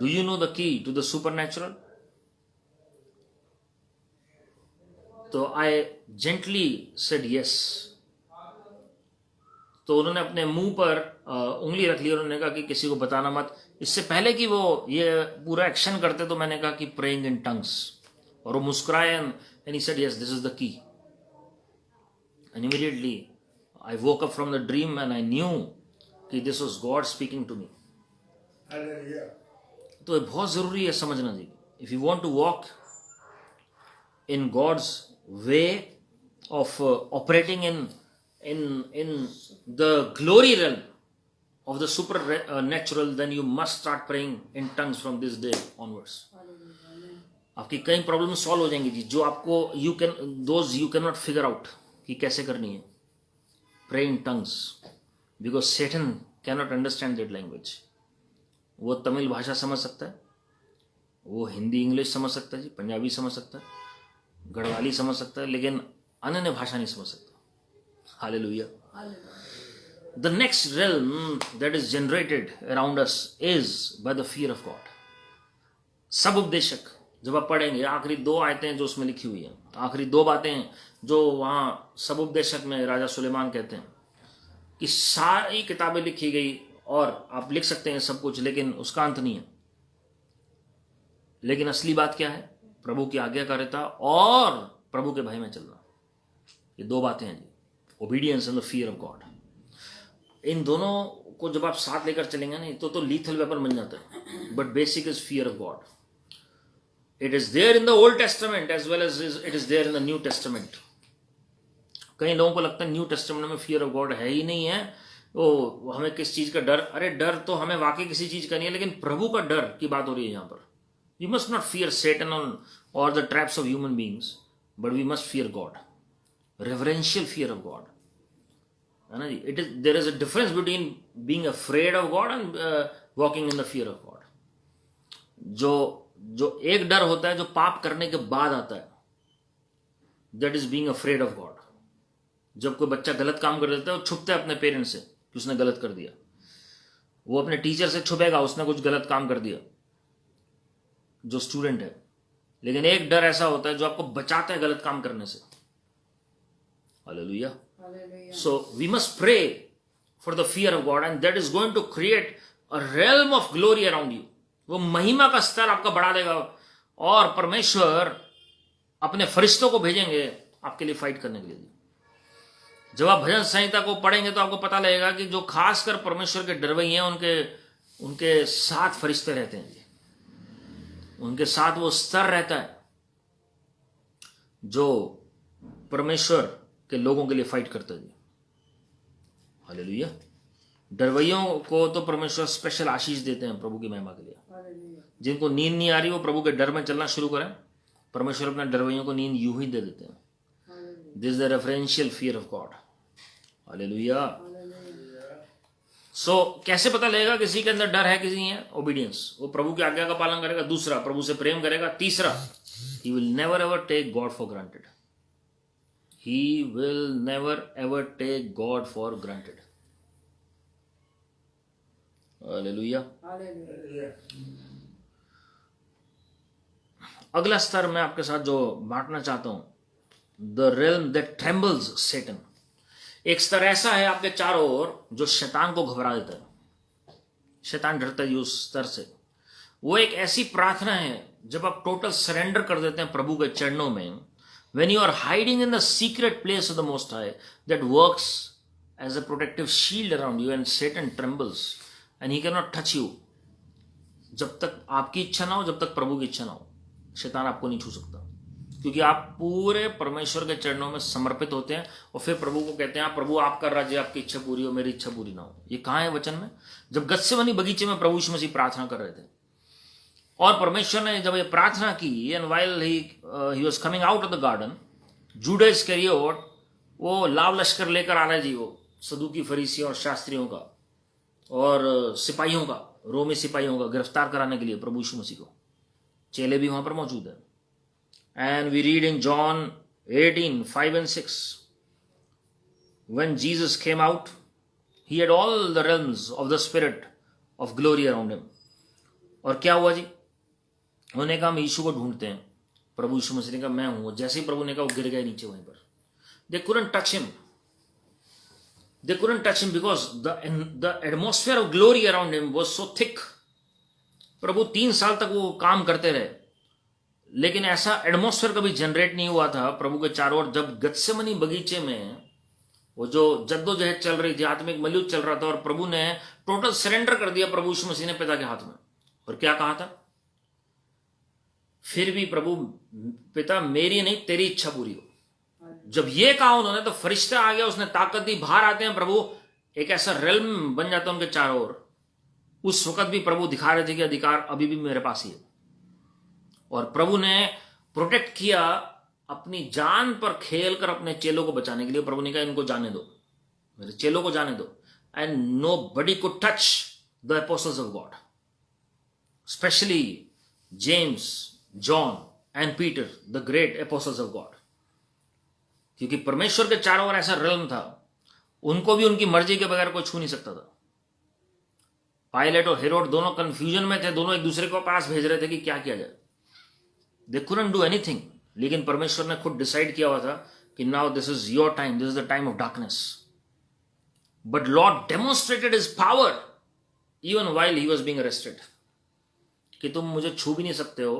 Speaker 1: Do you know the key to the supernatural? तो I gently said yes. तो उन्होंने अपने मुंह पर उंगली रख ली और उन्होंने कहा कि किसी को बताना मत. इससे पहले कि वो ये पूरा एक्शन करते तो मैंने कहा कि praying in tongues. और वो मुस्कुराए and he said yes, this is the key. And immediately I woke up from the dream and I knew कि this was God speaking to me. तो ये बहुत जरूरी है समझना जी. If you want to walk in God's way of operating in the glory realm of the supernatural, then you must start praying in tongues from this day onwards. आपकी कई प्रॉब्लम सॉल्व हो जाएंगी जी, जो आपको those you cannot figure out कि कैसे करनी है. Pray in tongues because Satan cannot understand that language. वो तमिल भाषा समझ सकता है, वो हिंदी इंग्लिश समझ सकता है जी, पंजाबी समझ सकता है, गढ़वाली समझ सकता है, लेकिन अन्य भाषा नहीं समझ सकता. Hallelujah. The next realm that is generated around us is by the fear of God. सब उपदेशक जब आप पढ़ेंगे आखिरी 2 आयतें जो उसमें लिखी हुई हैं, आखिरी 2 बातें जो वहां सब उपदेशक में राजा सुलेमान कहते हैं कि सारी किताबें लिखी गई और आप लिख सकते हैं सब कुछ, लेकिन उसका अंत नहीं है. लेकिन असली बात क्या है? प्रभु की आज्ञाकारिता और प्रभु के भय में चलना. ये 2 बातें हैं जी, obedience and the fear of God. इन दोनों को जब आप साथ लेकर चलेंगे ना तो लीथल वेपन बन जाता है. But basic is fear of God. It is there in the Old Testament as well as it is there in the New Testament. कई लोगों को लगता है न्यू टेस्टामेंट में फियर ऑफ गॉड है ही नहीं है. वो हमें किस चीज का डर? अरे डर तो हमें वाकई किसी चीज का नहीं है, लेकिन प्रभु का डर की बात हो रही है यहाँ पर. We must not fear Satan और the traps of human beings, but we must fear God. Reverential fear of God है ना जी. It is there is a difference between being afraid of God and walking in the fear of God. जो एक डर होता है जो पाप करने के बाद आता है, that is being afraid of God. जब कोई बच्चा गलत काम कर देता है वो छुपता है अपने पेरेंट्स से कि उसने गलत कर दिया. वो अपने टीचर से छुपेगा उसने कुछ गलत काम कर दिया, जो स्टूडेंट है. लेकिन एक डर ऐसा होता है जो आपको बचाता है गलत काम करने से. Hallelujah. So we must pray for the fear of God and that is going to create a realm of glory around you. वो महिमा का स्तर आपका बढ़ा देगा और परमेश्वर अपने फरिश्तों को भेजेंगे आपके लिए फाइट करने के लिए. जब आप भजन संहिता को पढ़ेंगे तो आपको पता लगेगा कि जो खासकर परमेश्वर के डरवैये हैं उनके साथ फरिश्ते रहते हैं. उनके साथ वो स्तर रहता है जो परमेश्वर के लोगों के लिए फाइट करता है. हालेलुया. डरवैयों को तो परमेश्वर स्पेशल आशीष देते हैं प्रभु की महिमा के लिए. जिनको नींद नहीं आ रही वो प्रभु के डर में चलना शुरू करें, परमेश्वर अपने डरवैयों को नींद यूं ही दे देते हैं. This is the referential fear of God. Hallelujah. So कैसे पता लगेगा किसी के अंदर डर है किसी है? ओबीडियंस. वो प्रभु की आज्ञा का पालन करेगा. दूसरा, प्रभु से प्रेम करेगा. तीसरा, he will never ever take God for granted. He will never ever take God for granted. Hallelujah. अगला स्तर मैं आपके साथ जो बांटना चाहता हूं, the realm that trembles Satan. एक स्तर ऐसा है आपके चारों ओर जो शैतान को घबरा देता है, शैतान डरता है उस स्तर से। वो एक ऐसी प्रार्थना है जब आप टोटल सरेंडर कर देते हैं प्रभु के चरणों में, when you are hiding in the secret place of the Most High, that works as a protective shield around you and Satan trembles and he cannot touch you। जब तक आपकी इच्छा ना हो, जब तक प्रभु की इच्छा ना हो, शैतान आपको नहीं छू सकता, क्योंकि आप पूरे परमेश्वर के चरणों में समर्पित होते हैं और फिर प्रभु को कहते हैं, प्रभु आपका राज्य, आपकी इच्छा पूरी हो, मेरी इच्छा पूरी ना हो। ये कहाँ है वचन में? जब गत्सेमनी बगीचे में प्रभु यीशु मसीह प्रार्थना कर रहे थे और परमेश्वर ने जब ये प्रार्थना की, and while he was coming out of the garden, Judas Iscariot वो लाव लश्कर लेकर आ रहा है जी, वो सदूकी फरीसियों और शास्त्रियों का और सिपाहियों का, रोमी सिपाहियों का गिरफ्तार कराने के लिए प्रभु यीशु मसीह को। चेले भी वहां पर मौजूद है। And we read in John 18:5 and 6, when Jesus came out, he had all the realms of the spirit of glory around him। और क्या हुआ जी? उन्होंने कहा हम यीशु को ढूंढते हैं। प्रभु यीशु मसीह ने कहा मैं हूं। जैसे ही प्रभु ने कहा वो गिर गए नीचे वहीं पर। They couldn't touch him. They couldn't touch him because the atmosphere of glory around him was so thick। प्रभु 3 साल तक वो काम करते रहे, लेकिन ऐसा एटमॉस्फेयर कभी जनरेट नहीं हुआ था प्रभु के चारों ओर। जब गत्सेमनी बगीचे में वो जो जद्दोजहद चल रही थी, आत्मिक मलयुद्ध चल रहा था, और प्रभु ने टोटल सरेंडर कर दिया प्रभु यीशु मसीह ने पिता के हाथ में। और क्या कहा था? फिर भी प्रभु, पिता मेरी नहीं तेरी इच्छा पूरी हो। जब ये कहा उन्होंने तो फरिश्ता आ गया, उसने ताकत दी, बाहर आते हैं प्रभु, एक ऐसा रेल्म बन जाता है उनके चारों ओर। उस वक्त भी प्रभु दिखा रहे थे कि अधिकार अभी भी मेरे पास ही है। और प्रभु ने प्रोटेक्ट किया, अपनी जान पर खेल कर अपने चेलों को बचाने के लिए। प्रभु ने कहा इनको जाने दो, मेरे चेलों को जाने दो। And nobody could touch the apostles of God, especially James, John and Peter, the great apostles of God. क्योंकि परमेश्वर के चारों ओर ऐसा रेल्म था, उनको भी उनकी मर्जी के बगैर कोई छू नहीं सकता था। पायलट और हेरोड दोनों कंफ्यूजन में थे, दोनों एक दूसरे को पास भेज रहे थे कि क्या किया जाए। दे कुडंट डू एनीथिंग, लेकिन परमेश्वर ने खुद डिसाइड किया हुआ था कि now this is your time, this is the time of darkness. But Lord demonstrated his power even while he was being arrested, कि तुम मुझे छू भी नहीं सकते हो।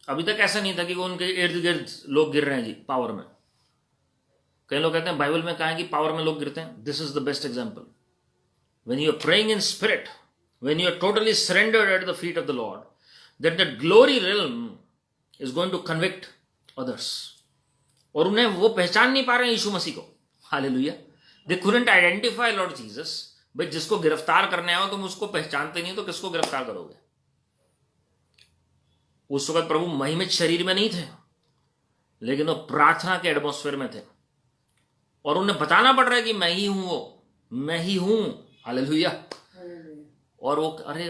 Speaker 1: अभी तक ऐसा नहीं था कि वो उनके इर्द गिर्द लोग गिर रहे हैं जी पावर में। कई लोग कहते हैं बाइबल में कहा है कि पावर में लोग गिरते हैं। This is the best example. When you are praying in spirit, when you are totally surrendered at the feet of the lord, that glory realm is going to convict others. और उन्हें वो पहचान नहीं पा रहे हैं यीशु मसीह को। Hallelujah. They couldn't identify Lord Jesus. भाई जिसको गिरफ्तार करने आओ तुम उसको पहचानते नहीं तो किसको गिरफ्तार करोगे? उस वक्त प्रभु महिमित शरीर में नहीं थे, लेकिन वो प्रार्थना के एटमॉस्फेयर में थे और उन्हें बताना पड़ रहा है कि मैं ही हूं, वो मैं ही हूं। हालेलुया। और वो, अरे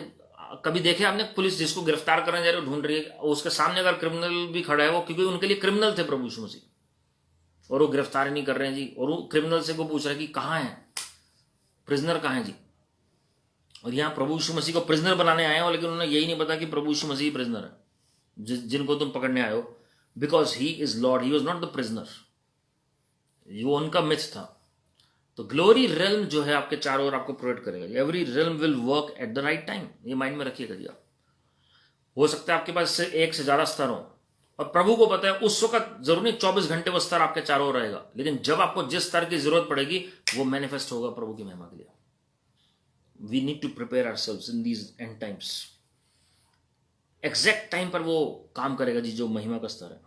Speaker 1: कभी देखे आपने पुलिस जिसको गिरफ्तार करने जा रही है, ढूंढ रही है, उसके सामने अगर क्रिमिनल भी खड़ा है, वो क्योंकि उनके लिए क्रिमिनल थे प्रभु यीशु मसीह, और वो गिरफ्तार नहीं कर रहे हैं जी। और वो क्रिमिनल से को पूछ रहे हैं कि कहाँ है प्रिजनर, कहाँ है जी। और यहाँ प्रभु यीशु मसीह को प्रिजनर बनाने आए हो, लेकिन उन्हें यही नहीं पता कि प्रभु यीशु मसीह प्रिजनर है जिनको तुम पकड़ने आए हो। Because he is Lord, he was not the prisoner. वो उनका मिथ था। तो ग्लोरी रेल्म जो है आपके चारों ओर आपको प्रोवाइड करेगा। Every realm will work at the right time. ये माइंड में रखिएगा जी। आप हो सकता है आपके पास से एक से ज्यादा स्तर हो, और प्रभु को पता है उस वक्त जरूर नहीं 24 घंटे वो स्तर आपके चारों ओर रहेगा, लेकिन जब आपको जिस स्तर की जरूरत पड़ेगी वो मैनिफेस्ट होगा प्रभु की महिमा के लिए। We need to prepare ourselves in these end times. Exact time पर वो काम करेगा जी जो महिमा का स्तर है।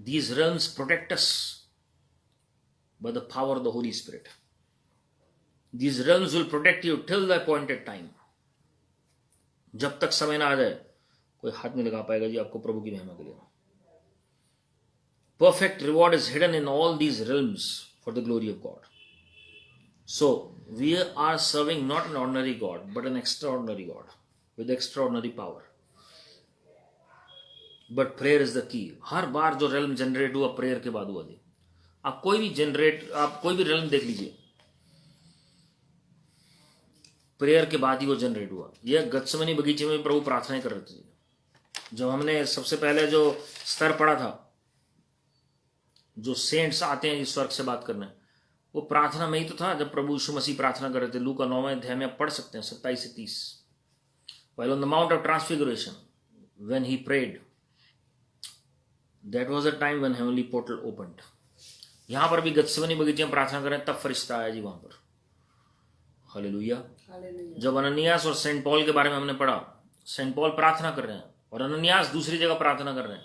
Speaker 1: These realms protect us by the power of the Holy Spirit. These realms will protect you till the appointed time. जब तक समय ना आ जाए कोई हाथ नहीं लगा पाएगा जी आपको प्रभु की महिमा के लिए। Perfect reward is hidden in all these realms for the glory of God. So we are serving not an ordinary God but an extraordinary God with extraordinary power. But prayer is the key. हर बार जो realm generate हुआ prayer के बाद हुआ जी। आप कोई भी रेल्म देख लीजिए, प्रेयर के बाद ही वो जनरेट हुआ। यह गत्सेमनी बगीचे में प्रभु प्रार्थनाएं कर रहे थे। जब हमने सबसे पहले जो स्तर पढ़ा था, जो सेंट्स आते हैं इस स्वर्ग से बात करने, वो प्रार्थना में ही तो था जब प्रभु यीशु मसीह प्रार्थना कर रहे थे। लूका 9वें अध्याय में आप पढ़ सकते हैं 27 से 30। While on the Mount of Transfiguration, when he prayed, that was a time when heavenly portal opened. यहां पर भी गत्सेमनी बगीचे में प्रार्थना करें तब फरिश्ता आया जी वहां पर। हालेलुया। जब अननियास और सेंट पॉल के बारे में हमने पढ़ा, सेंट पॉल प्रार्थना कर रहे हैं और अननियास दूसरी जगह प्रार्थना कर रहे हैं,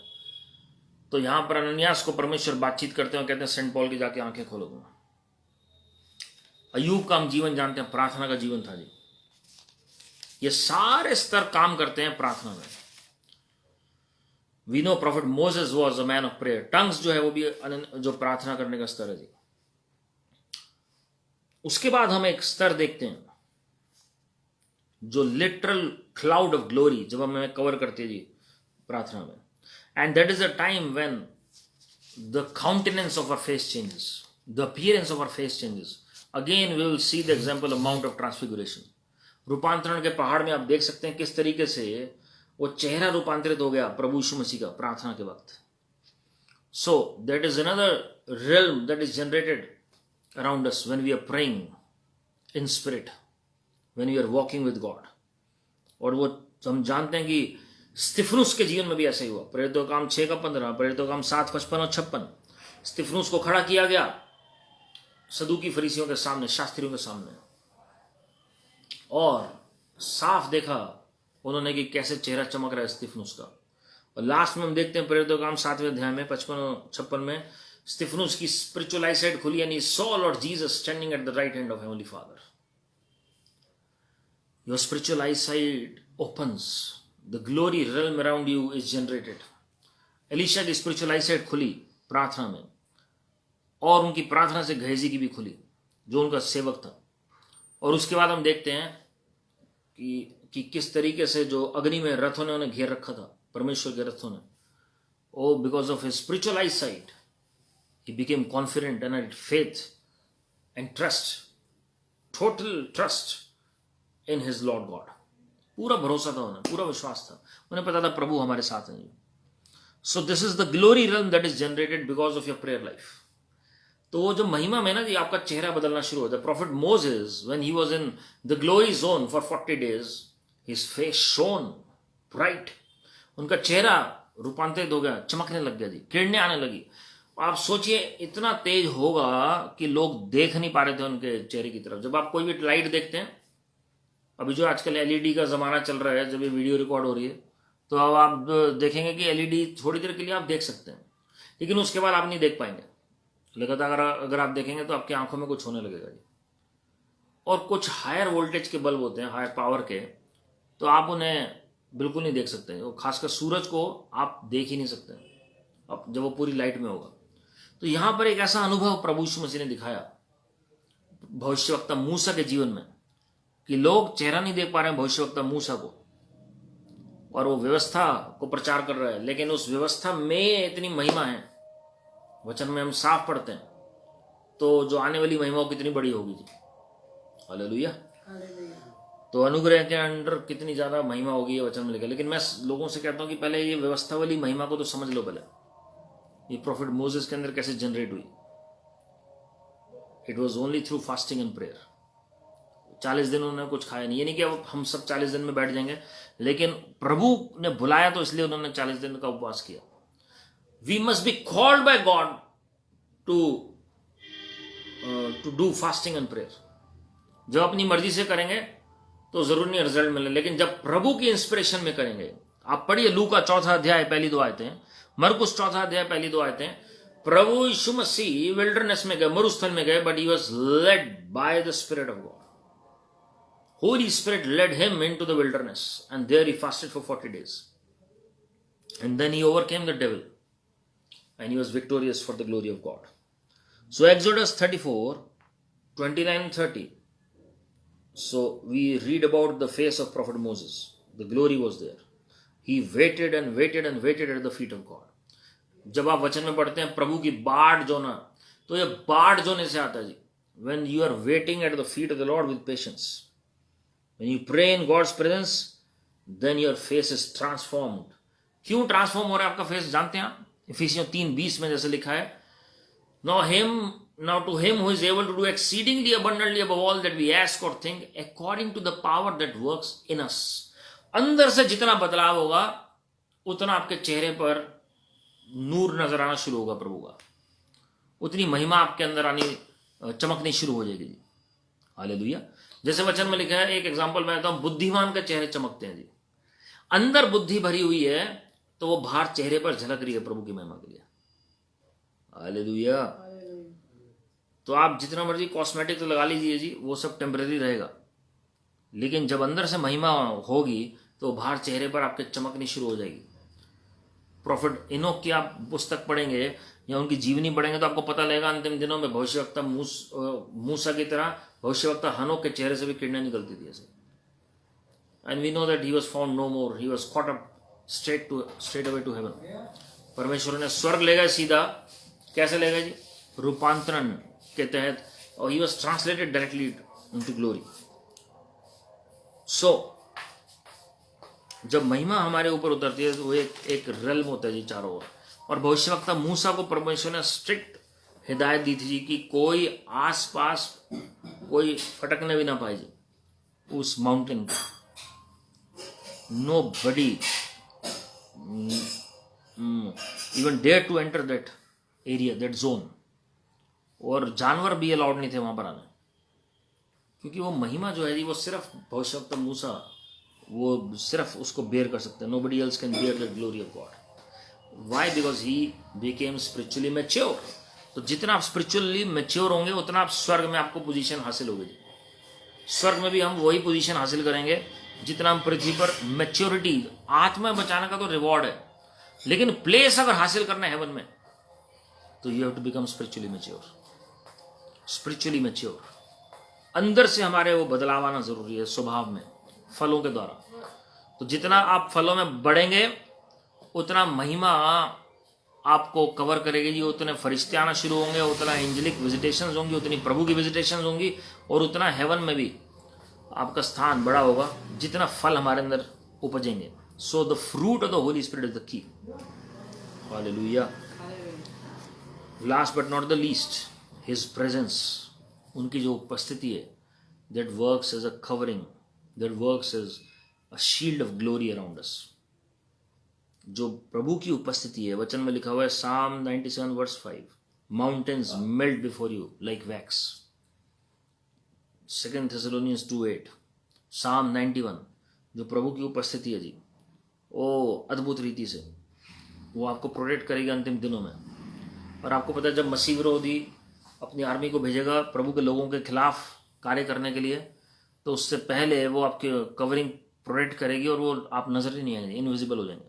Speaker 1: तो यहां पर अननियास को परमेश्वर बातचीत करते हैं और कहते हैं सेंट पॉल की जाके आंखें खोलो दूंगा। अय्यूब का हम जीवन जानते हैं, प्रार्थना का जीवन था जी। ये सारे स्तर काम करते हैं प्रार्थना में। We know prophet Moses was a man of prayer. Tongues जो है वो भी जो प्रार्थना करने का स्तर है जी। उसके बाद हम एक स्तर देखते हैं जो लिटरल क्लाउड ऑफ ग्लोरी, जब हमें कवर करते हैं जी प्रार्थना में। And that is a time when the countenance of our face changes, the appearance of our face changes. Again we will see the example of mount of transfiguration. रूपांतरण के पहाड़ में आप देख सकते हैं किस तरीके से वो चेहरा रूपांतरित हो गया प्रभु यीशु मसीह का प्रार्थना के वक्त। So that is another realm that is generated around us when we are praying in spirit, when we are walking with God. और वो हम जानते हैं कि स्तिफनुस के जीवन में भी ऐसा ही हुआ। प्रेरितों का काम 6 का 15, प्रेरितों का काम 7, 55 और 56। स्तिफनुस को खड़ा किया गया सदूकी फरीसियों के सामने, शास्त्रियों के सामने, और साफ देखा उन्होंने कि कैसे चेहरा चमक रहा है स्तिफनुस का। और लास्ट में हम देखते हैं प्रेरितों का काम 7वें अध्याय में 55 और 56 में स्तिफनुस की स्पिरिचुअल आई साइट खुली, यानी saw Lord Jesus standing at the right hand of heavenly father. Your spiritual I site opens, the glory realm around you is generated. Elisha की स्पिरिचुअल आई साइट खुली प्रार्थना में, और उनकी प्रार्थना से गेहजी की भी खुली जो उनका सेवक था। और उसके बाद हम देखते हैं कि किस तरीके से जो अग्नि में रथों ने उन्हें घेर रखा था, परमेश्वर के रथों ने, oh because of his spiritual eyesight he became confident and had faith and trust, total trust in his Lord God. पूरा भरोसा था उन्हें, पूरा विश्वास था, उन्हें पता था प्रभु हमारे साथ हैं। सो this is the glory realm that is generated because of your prayer life. तो वो जो महिमा में ना जी आपका चेहरा बदलना शुरू होता है। Profit Moses when he was in the glory zone for 40 days, his face shown bright. उनका चेहरा रूपांतरित हो गया, चमकने लग गया जी, किरणें आने लगी। आप सोचिए इतना तेज होगा कि लोग देख नहीं पा रहे थे उनके चेहरे की तरफ। जब आप कोई भी लाइट देखते हैं, अभी जो आजकल एलईडी का जमाना चल रहा है, जब ये वीडियो रिकॉर्ड हो रही है, तो अब आप देखेंगे कि एलईडी थोड़ी देर के लिए आप देख सकते हैं, लेकिन उसके बाद आप नहीं देख पाएंगे। लगातार अगर आप देखेंगे तो आपकी आंखों में कुछ होने लगेगा जी। और कुछ हायर वोल्टेज के बल्ब होते हैं, हायर पावर के, तो आप उन्हें बिल्कुल नहीं देख सकते। वो खासकर सूरज को आप देख ही नहीं सकते अब जब वो पूरी लाइट में होगा। तो यहां पर एक ऐसा अनुभव प्रभु यीशु मसीह ने दिखाया भविष्यवक्ता मूसा के जीवन में, कि लोग चेहरा नहीं देख पा रहे हैं भविष्यवक्ता मूसा को, और वो व्यवस्था को प्रचार कर रहा है, लेकिन उस व्यवस्था में इतनी महिमा है। वचन में हम साफ पढ़ते हैं, तो जो आने वाली महिमा कितनी बड़ी होगी जी। हालेलुया। तो अनुग्रह के अंदर कितनी ज्यादा महिमा होगी ये वचन में लिखा। लेकिन मैं लोगों से कहता हूं कि पहले ये व्यवस्था वाली महिमा को तो समझ लो। पहले ये प्रॉफिट मोसेस के अंदर कैसे जनरेट हुई। It was only through fasting and prayer. 40 दिन उन्होंने कुछ खाया नहीं। ये नहीं कि अब हम सब 40 दिन में बैठ जाएंगे, लेकिन प्रभु ने बुलाया तो इसलिए उन्होंने 40 दिन का उपवास किया। We must be called by God to do fasting and prayer. जब अपनी मर्जी से करेंगे तो जरूर नहीं रिजल्ट मिले, लेकिन जब प्रभु की इंस्पिरेशन में करेंगे। आप पढ़िए लूका 4 अध्याय पहली 2 आयतें, मरकुस 4 अध्याय पहली 2 आयतें। प्रभु यीशु मसीह विल्डरनेस में गए, मरुस्थल में गए, but he was led by the spirit of God. Holy Spirit led him into the wilderness, and there he fasted for 40 days. And then he overcame the devil, and he was victorious for the glory of God. So Exodus 34, 29 and 30. So we read about the face of Prophet Moses. The glory was there. He waited and waited and waited at the feet of God. जब आप वचन में पढ़ते हैं प्रभु की बाढ़ जो ना, तो ये बाढ़ जोने से आता है जी। When you are waiting at the feet of the Lord with patience. When you pray in God's presence, then your face is transformed. क्यों ट्रांसफॉर्म हो रहा है आपका फेस जानते हैं आप? इफिसियों 3:20 में जैसे लिखा है, Now him Now to him who is able to do exceedingly abundantly above all that we ask or think, according to the power that works in us. अंदर से जितना बदलाव होगा उतना आपके चेहरे पर नूर नजर आना शुरू होगा प्रभु का, उतनी महिमा आपके अंदर आनी चमकनी शुरू हो जाएगी जी। हालेलुया। जैसे वचन में लिखा है, एक एग्जांपल मैं देता हूं, बुद्धिमान के चेहरे चमकते हैं जी। अंदर बुद्धि भरी हुई है तो वो बाहर चेहरे पर झलक रही है प्रभु की महिमा के लिए। हालेलुया। तो आप जितना मर्जी कॉस्मेटिक तो लगा लीजिए जी, वो सब टेम्परेरी रहेगा, लेकिन जब अंदर से महिमा होगी तो बाहर चेहरे पर आपके चमकनी शुरू हो जाएगी। प्रॉफिट इनोक की आप पुस्तक पढ़ेंगे या उनकी जीवनी पढ़ेंगे तो आपको पता लगेगा अंतिम दिनों में भविष्यवक्ता मूसा की तरह भविष्यवक्ता हनोक के चेहरे से भी किरणें निकलती थी ऐसे। And we know that he was found no more, he was caught up straight away to heaven. परमेश्वर ने स्वर्ग ले गए सीधा, कैसे ले गए जी? रूपांतरण के तहत, और he was translated directly into glory. So जब महिमा हमारे ऊपर उतरती है तो वो एक रेल्म होता है जी चारों ओर। और भविष्यवक्ता मूसा को परमेश्वर ने स्ट्रिक्ट हिदायत दी थी जी कि कोई आसपास कोई फटकने भी ना पाए जी उस माउंटेन को। Nobody even dare to enter that area, that zone. और जानवर भी अलाउड नहीं थे वहां पर आने, क्योंकि वो महिमा जो है जी वो सिर्फ भविष्यवक्ता मूसा वो सिर्फ उसको बेयर कर सकते हैं। Nobody else can bear the glory of God. Why? Because he became spiritually mature. तो जितना आप स्पिरिचुअली मैच्योर होंगे उतना आप स्वर्ग में आपको पोजीशन हासिल होगी जी। स्वर्ग में भी हम वही पोजीशन हासिल करेंगे जितना हम पृथ्वी पर मैच्योरिटी। आत्मा बचाने का तो रिवॉर्ड है, लेकिन प्लेस अगर हासिल करना है हेवन में तो you have to become spiritually mature. Spiritually mature अंदर से हमारे वो बदलाव आना जरूरी है स्वभाव में, फलों के द्वारा। तो जितना आप फलों में बढ़ेंगे उतना महिमा आपको कवर करेगी जी, उतने फरिश्ते आना शुरू होंगे, उतना एंजेलिक विजिटेशंस होंगी, उतनी प्रभु की विजिटेशंस होंगी, और उतना हेवन में भी आपका स्थान बड़ा होगा जितना फल हमारे अंदर उपजेंगे। So the fruit of the Holy Spirit is the key. Hallelujah. Last but not the least, his presence, उनकी जो उपस्थिति है, that works as a covering, that works as a shield of glory around us. जो प्रभु की उपस्थिति है, वचन में लिखा हुआ है Psalm 97 verse 5, mountains melt before you like wax. 2 Thessalonians 2:8, Psalm 91, जो प्रभु की उपस्थिति है जी वो अद्भुत रीति से वो आपको प्रोटेक्ट करेगी अंतिम दिनों में। और आपको पता है जब मसीह विरोधी अपनी आर्मी को भेजेगा प्रभु के लोगों के खिलाफ कार्य करने के लिए, तो उससे पहले वो आपके कवरिंग प्रोटेक्ट करेगी और वो आप नजर ही नहीं आएंगे, इनविजिबल हो जाएंगे,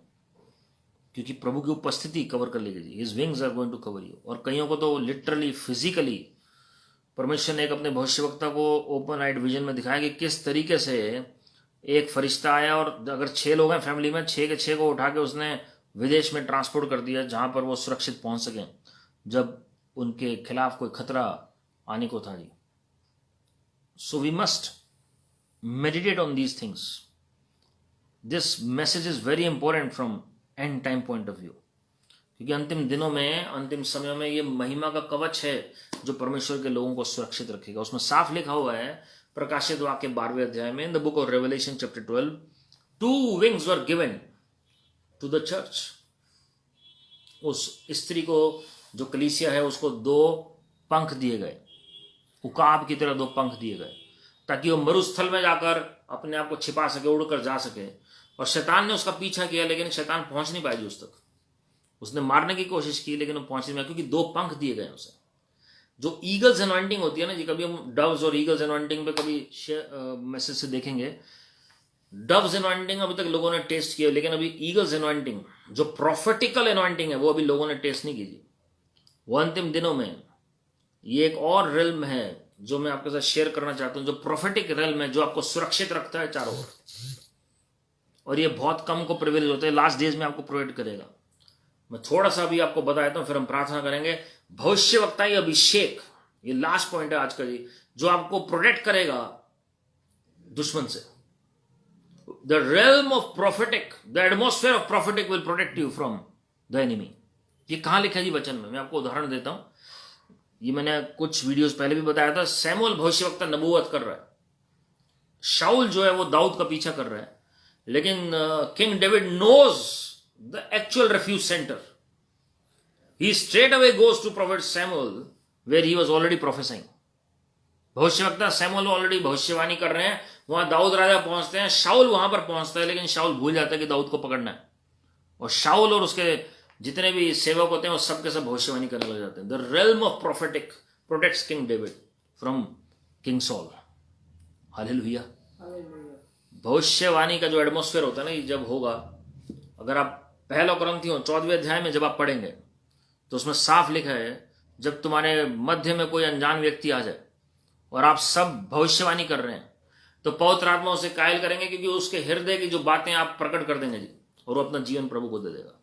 Speaker 1: क्योंकि प्रभु की उपस्थिति कवर कर लेगी जी। His wings are going to cover you. और कईयों को तो लिटरली फिजिकली परमेश्वर ने एक अपने भविष्यवक्ता को ओपन आइड विजन में दिखाया कि किस तरीके से एक फरिश्ता आया और अगर 6 लोग हैं फैमिली में, 6 के 6 को उठा के उसने विदेश में ट्रांसपोर्ट कर दिया जहां पर वो सुरक्षित पहुंच सकें जब उनके खिलाफ कोई खतरा आने को था जी। So we must meditate on these things. This message is very important from end time point of view, क्योंकि अंतिम दिनों में, अंतिम समय में ये महिमा का कवच है जो परमेश्वर के लोगों को सुरक्षित रखेगा। उसमें साफ लिखा हुआ है प्रकाशित वाक्य 12वें अध्याय में, in the book of revelation chapter 12, 2 wings were given to the church. उस स्त्री को, जो कलीसिया है, उसको 2 पंख दिए गए, उकाब की तरह 2 पंख दिए गए, ताकि वो मरुस्थल में जाकर अपने आप को छिपा सके, उड़कर जा सके। और शैतान ने उसका पीछा किया, लेकिन शैतान पहुंच नहीं पाया जी उस तक। उसने मारने की कोशिश की लेकिन वो पहुंच नहीं पाया, क्योंकि 2 पंख दिए गए उसे। जो ईगल्स एनॉइंटिंग होती है ना जी, कभी हम डव्स और ईगल्स एनॉइंटिंग पे कभी मैसेज से देखेंगे। डव्स एनॉइंटिंग अभी तक लोगों ने टेस्ट किया, लेकिन अभी ईगल्स एनॉइंटिंग जो प्रोफेटिकल एनॉइंटिंग है वो अभी लोगों ने टेस्ट नहीं की जी। वो अंतिम दिनों में ये एक और रेल्म है जो मैं आपके साथ शेयर करना चाहता हूं, जो प्रोफेटिक रेल्म है, जो आपको सुरक्षित रखता है चारों ओर। और ये बहुत कम को प्रिविलेज होता है, लास्ट डेज में आपको प्रोवाइड करेगा। मैं थोड़ा सा भी आपको बता देता हूं, फिर हम प्रार्थना करेंगे। भविष्यवक्ता ये अभिषेक, ये लास्ट पॉइंट है आज का जी, जो आपको प्रोटेक्ट करेगा दुश्मन से। The realm of prophetic, the atmosphere of prophetic will protect you from the enemy. ये कहां लिखा है जी वचन में? मैं आपको उदाहरण देता हूं। ये मैंने कुछ वीडियोस पहले भी बताया था, सैमुअल भविष्यवक्ता नबूवत कर रहा है, शाउल जो है वो दाऊद का पीछा कर रहा है, लेकिन king David knows the actual refuge centre. He straight away goes to prophet Samuel where he was already prophesying. भविष्यवक्ता सैमुअल ऑलरेडी भविष्यवाणी कर रहे हैं, वहां दाऊद राजा पहुंचते हैं, शाउल वहां पर पहुंचता है, लेकिन शाउल भूल जाता है कि दाऊद को पकड़ना है, और शाउल और उसके जितने भी सेवक होते हैं वो सबके सब भविष्यवाणी करने लग जाते हैं. The realm of prophetic protects king David from king sol. Hallelujah. भविष्यवाणी का जो एटमॉस्फेयर होता है ना, ये जब होगा, अगर आप पहला कुरिन्थियों 14वें अध्याय में जब आप पढ़ेंगे तो उसमें साफ लिखा है, जब तुम्हारे मध्य में कोई अनजान व्यक्ति आ जाए और आप सब भविष्यवाणी कर रहे हैं, तो पवित्र आत्मा उसे कायल करेंगे, क्योंकि उसके हृदय की जो बातें आप प्रकट कर देंगे जी, और वो अपना जीवन प्रभु को दे देगा.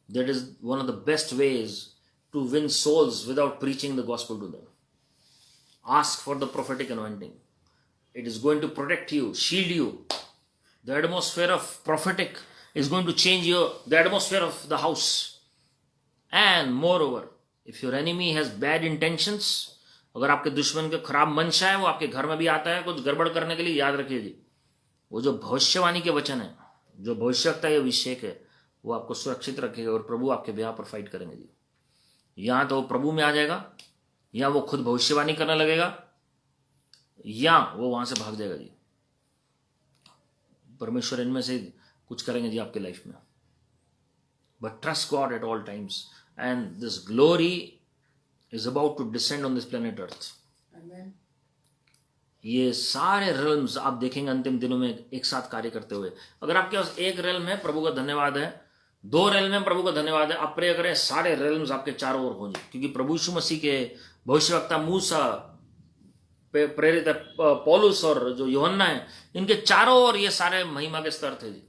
Speaker 1: That is one of the best ways to win souls without preaching the gospel to them. Ask for the prophetic anointing. It is going to protect you, shield you. The atmosphere of prophetic is going to change the atmosphere of the house. And moreover, if your enemy has bad intentions, अगर आपके दुश्मन के खराब मंशा है, वो आपके घर में भी आता है कुछ गड़बड़ करने के लिए, याद रखिए जी, वो जो भविष्यवाणी के वचन है, जो भविष्यवक्ता या अभिषेक है, वो आपको सुरक्षित रखेगा और प्रभु आपके ब्याह पर फाइट करेंगे जी. या तो वो प्रभु में आ जाएगा, या वो खुद भविष्यवाणी करने लगेगा, या वो वहां से भाग जाएगा जी. परमेश्वर इनमें से कुछ करेंगे जी आपके लाइफ में. But trust God at all times, and this glory is about to descend on this planet earth. ये सारे रेल्म्स आप देखेंगे अंतिम दिनों में एक साथ कार्य करते हुए. अगर आपके पास एक रेल्म है, प्रभु का धन्यवाद है. 2 रेल्म है, प्रभु का धन्यवाद है. आप प्रे करें सारे रेल्म्स आपके चारों ओर हो जी, क्योंकि प्रभु यीशु मसीह के भविष्यवक्ता मूसा, प्रेरित पौलुस और जो यूहन्ना है, इनके चारों ओर ये सारे महिमा के स्तर थे जी.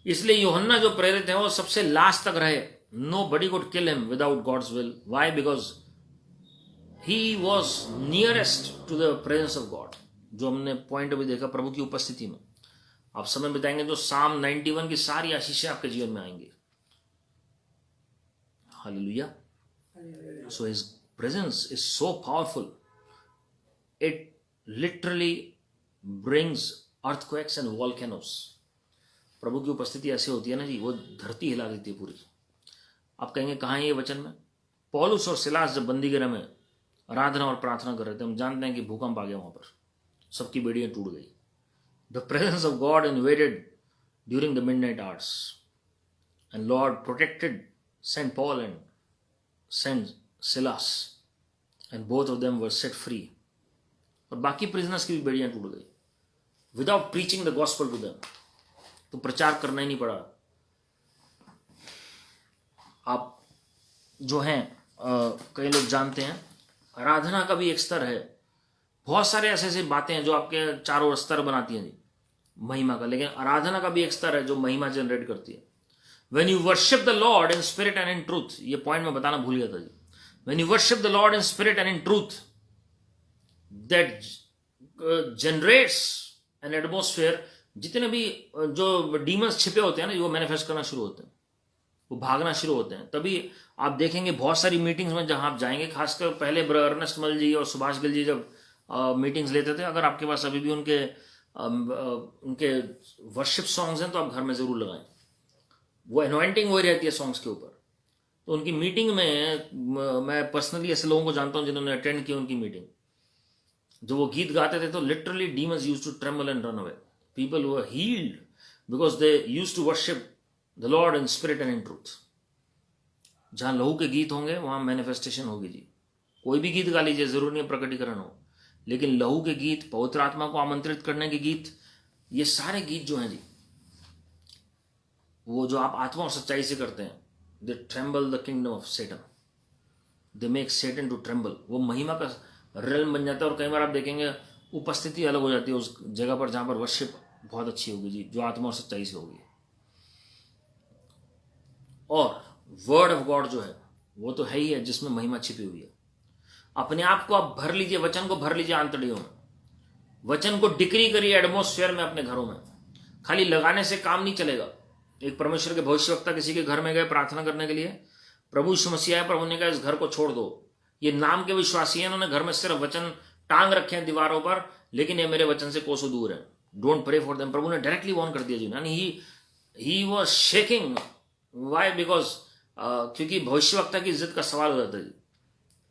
Speaker 1: इसलिए यूहन्ना जो प्रेरित है वो सबसे लास्ट तक रहे. Nobody could kill him without God's will. Why? Because he was nearest to the presence of God. जो हमने पॉइंट अभी देखा, प्रभु की उपस्थिति में आप समय बिताएंगे तो साम 91 की सारी आशीषें आपके जीवन में आएंगी. Hallelujah. So his presence is so powerful. It literally brings earthquakes and volcanoes. प्रभु की उपस्थिति ऐसी होती है ना जी, वो धरती हिला देती है पूरी. आप कहेंगे कहाँ है ये वचन में? पौलुस और सिलास जब बंदीगृह में आराधना और प्रार्थना कर रहे थे, हम जानते हैं कि भूकंप आ गया वहां पर, सबकी बेड़ियां टूट गई. The presence of God invaded during the midnight hours, and lord protected Saint Paul and Saint Silas, and both of them were set free. और बाकी प्रिजनर्स की भी बेड़ियां टूट गई without preaching the gospel to them. तो प्रचार करना ही नहीं पड़ा. आप जो हैं कई लोग जानते हैं, आराधना का भी एक स्तर है. बहुत सारे ऐसे ऐसी बातें हैं जो आपके चारों स्तर बनाती हैं जी महिमा का, लेकिन आराधना का भी एक स्तर है जो महिमा जनरेट करती है. When you worship the Lord in spirit and in truth, ये पॉइंट मैं बताना भूल गया था जी. When you worship the Lord in spirit and in truth, that generates an atmosphere. जितने भी जो डीमंस छिपे होते हैं ना, वो मैनिफेस्ट करना शुरू होते हैं, वो भागना शुरू होते हैं. तभी आप देखेंगे बहुत सारी मीटिंग्स में जहां आप जाएंगे, खासकर पहले ब्रदर अर्नेस्ट मल जी और सुभाष गिल जी जब मीटिंग्स लेते थे, अगर आपके पास अभी भी उनके वर्शिप सॉन्ग्स हैं तो आप घर में जरूर लगाएं. वो एनॉइंटिंग हो रहती है सॉन्ग्स के ऊपर. तो उनकी मीटिंग में मैं पर्सनली ऐसे लोगों को जानता हूं जिन्होंने अटेंड की उनकी मीटिंग. जो वो गीत गाते थे तो literally demons used to tremble and run away. People were healed because they used to worship the Lord in spirit and in truth. जहां लहू के गीत होंगे वहां मैनिफेस्टेशन होगी जी. कोई भी गीत गा लीजिए, जरूर नहीं प्रकटीकरण हो, लेकिन लहू के गीत, पवित्र आत्मा को आमंत्रित करने के गीत, ये सारे गीत जो हैं जी, वो जो आप आत्मा और सच्चाई से करते हैं, they tremble the kingdom of Satan. They make Satan to tremble. वो महिमा का रेल्म बन जाता है. और कई बार आप देखेंगे उपस्थिति अलग हो जाती है उस जगह पर जहां पर वर्शिप बहुत अच्छी होगी जी, जो आत्मा और सच्चाई से होगी. और वर्ड ऑफ गॉड जो है वो तो है ही है जिसमें महिमा छिपी हुई है. अपने आप को आप भर लीजिए, वचन को भर लीजिए आंतड़ियों में. वचन को डिक्री करिए एटमॉस्फेयर में अपने घरों में. खाली लगाने से काम नहीं चलेगा. एक परमेश्वर के भविष्यवक्ता किसी के घर में गए प्रार्थना करने के लिए, प्रभु यीशु मसीह आए, प्रभु ने कहा इस घर को छोड़ दो, ये नाम के विश्वासी हैं, इन्होंने घर में सिर्फ वचन टांग रखे हैं दीवारों पर, लेकिन ये मेरे वचन से कोसों दूर है, डोंट प्रे फॉर देम। प्रभु ने डायरेक्टली वार्न कर दिया जी, यानी he was shaking. Why? Because क्योंकि भविष्यवक्ता की इज्जत का सवाल हो जाता है जी।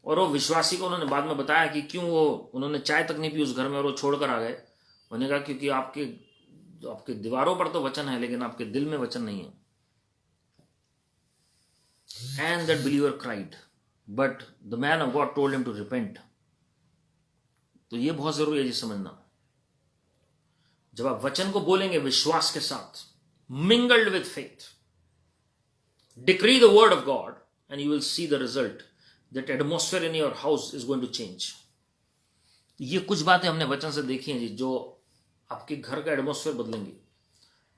Speaker 1: और वो विश्वासी को उन्होंने बाद में बताया कि क्यों वो, उन्होंने चाय तक नहीं पी उस घर में और वो छोड़कर आ गए। उन्होंने कहा क्योंकि आपके दीवारों पर तो वचन है, लेकिन आपके दिल में वचन नहीं है। And that believer cried, but the man of God told him to repent. तो ये बहुत जरूरी है जी समझना। जब आप वचन को बोलेंगे विश्वास के साथ, mingled with faith, decree the word of God and you will see the result, that atmosphere in your house is going to change. ये कुछ बातें हमने वचन से देखी हैं जी, जो आपके घर का एटमॉस्फेयर बदलेंगी,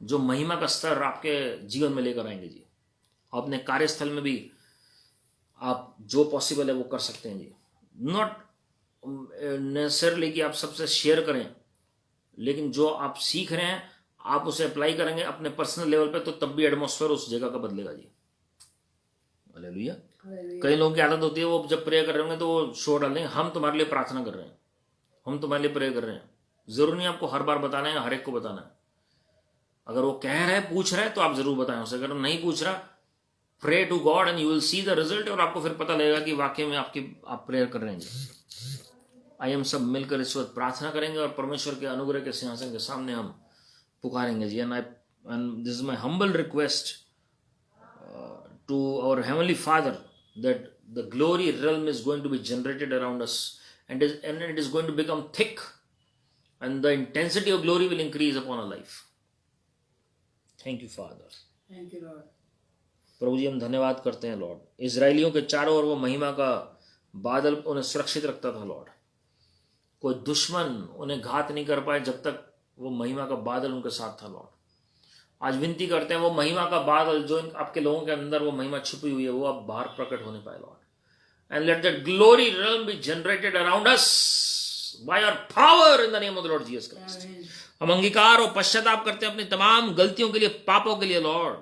Speaker 1: जो महिमा का स्तर आपके जीवन में लेकर आएंगे जी। अपने कार्यस्थल में भी आप जो पॉसिबल है वो कर सकते हैं जी। नॉट नेसेसरली कि आप सबसे शेयर करें, लेकिन जो आप सीख रहे हैं आप उसे अप्लाई करेंगे अपने पर्सनल लेवल पे, तो तब भी एटमॉस्फेयर उस जगह का बदलेगा जी। हालेलुया। कई लोगों की आदत होती है वो जब प्रे कर रहे होंगे तो वो शोर डाल देंगे, हम तुम्हारे लिए प्रार्थना कर रहे हैं, हम तुम्हारे लिए प्रे कर रहे हैं। जरूरी नहीं आपको हर बार बताना है, हर एक को बताना है। अगर वो कह रहे हैं, पूछ रहे हैं, तो आप जरूर बताएं उसे। अगर नहीं पूछ रहा, pray to God and you will see the result, और आपको फिर पता लगेगा कि वाकई में आप प्रेयर कर रहे हैं। आइए हम सब मिलकर इस वक्त प्रार्थना करेंगे और परमेश्वर के अनुग्रह के सिंहासन के सामने हम पुकारेंगे जी। And this is my humble request to our heavenly Father, that the glory realm is going to be generated around us, and it is going to become thick, and the intensity of glory will increase upon our life. Thank you, Father.
Speaker 2: Thank you, Lord.
Speaker 1: प्रभु जी हम धन्यवाद करते हैं लॉर्ड। इजरायलियों के चारों ओर वो महिमा का बादल उन्हें सुरक्षित रखता था लॉर्ड। कोई दुश्मन उन्हें घात नहीं कर पाए जब तक वो महिमा का बादल उनके साथ था लॉर्ड। आज विनती करते हैं वो महिमा का बादल जो आपके लोगों के अंदर वो महिमा छिपी हुई है, वो अब बाहर प्रकट होने पाए Lord. And let that glory realm be generated around us by your power in the name of the Lord Jesus Christ. हम अंगीकार और पश्चाताप करते हैं अपनी तमाम गलतियों के लिए, पापों के लिए लॉर्ड।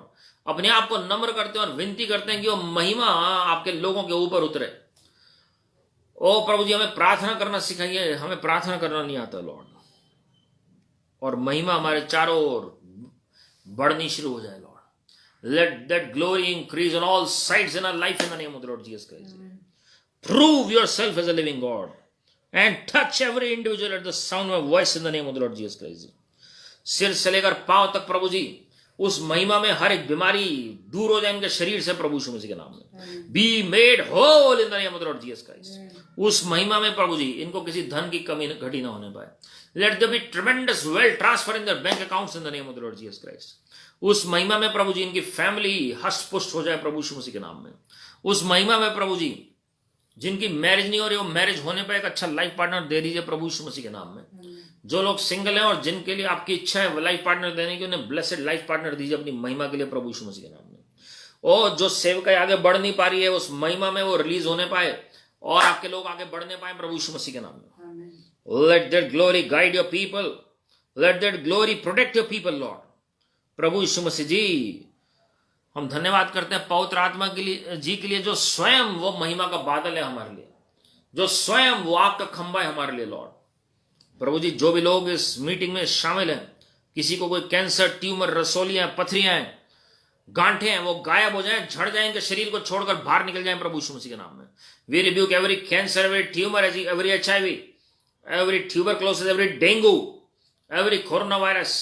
Speaker 1: अपने आप को नम्र करते हैं और विनती करते हैं कि वो महिमा आपके लोगों के ऊपर उतरे। ओ प्रभु जी हमें प्रार्थना करना सिखाइए, हमें प्रार्थना करना नहीं आता लॉर्ड, और महिमा हमारे चारों ओर बढ़नी शुरू हो जाए lord. Let that glory increase on all sides in our life in the name of the Lord Jesus Christ. Prove yourself as a living God and touch every individual at the sound of voice in the name of the Lord Jesus Christ. सिर से लेकर पांव तक प्रभु जी उस महिमा में हर एक बीमारी दूर हो जाए इनके शरीर से प्रभु यीशु मसीह के नाम में। Be made whole in the name of the Lord Jesus Christ. उस महिमा में प्रभु जी इनको किसी धन की कमी घटी ना होने पाए। Let there be tremendous wealth transfer in their bank accounts in the name of the Lord Jesus Christ. उस महिमा में प्रभु जी इनकी फैमिली हष्ट पुष्ट हो जाए प्रभु यीशु मसीह के नाम में। उस महिमा में प्रभु जी जिनकी मैरिज नहीं हो रही, वो मैरिज होने पर एक अच्छा लाइफ पार्टनर दे दीजिए प्रभु यीशु मसीह के नाम में। जो लोग सिंगल हैं और जिनके लिए आपकी इच्छा है लाइफ पार्टनर देने की, उन्हें ब्लेसेड लाइफ पार्टनर दीजिए अपनी महिमा के लिए प्रभु यीशु मसीह के नाम में। और जो सेवकाई आगे बढ़ नहीं पा रही है, उस महिमा में वो रिलीज होने पाए और आपके लोग आगे बढ़ने पाए प्रभु यीशु मसीह के नाम में। Let that glory guide your people, let that glory protect your people Lord. प्रभु यीशु मसीह जी हम धन्यवाद करते हैं पवित्र आत्मा के लिए जी के लिए, जो स्वयं वो महिमा का बादल है हमारे लिए, जो स्वयं वो आग का खंभा है हमारे लिए लॉर्ड। प्रभु जी जो भी लोग इस मीटिंग में शामिल हैं, किसी को कोई कैंसर, ट्यूमर, रसोलियां, पथरियां हैं, गांठें हैं, वो गायब हो जाएं, झड़ जाएं, इनके शरीर को छोड़कर बाहर निकल जाएं प्रभु यीशु मसीह के नाम में। We rebuke every cancer, every tumour, every HIV, every tuberculosis, every dengue, every corona virus,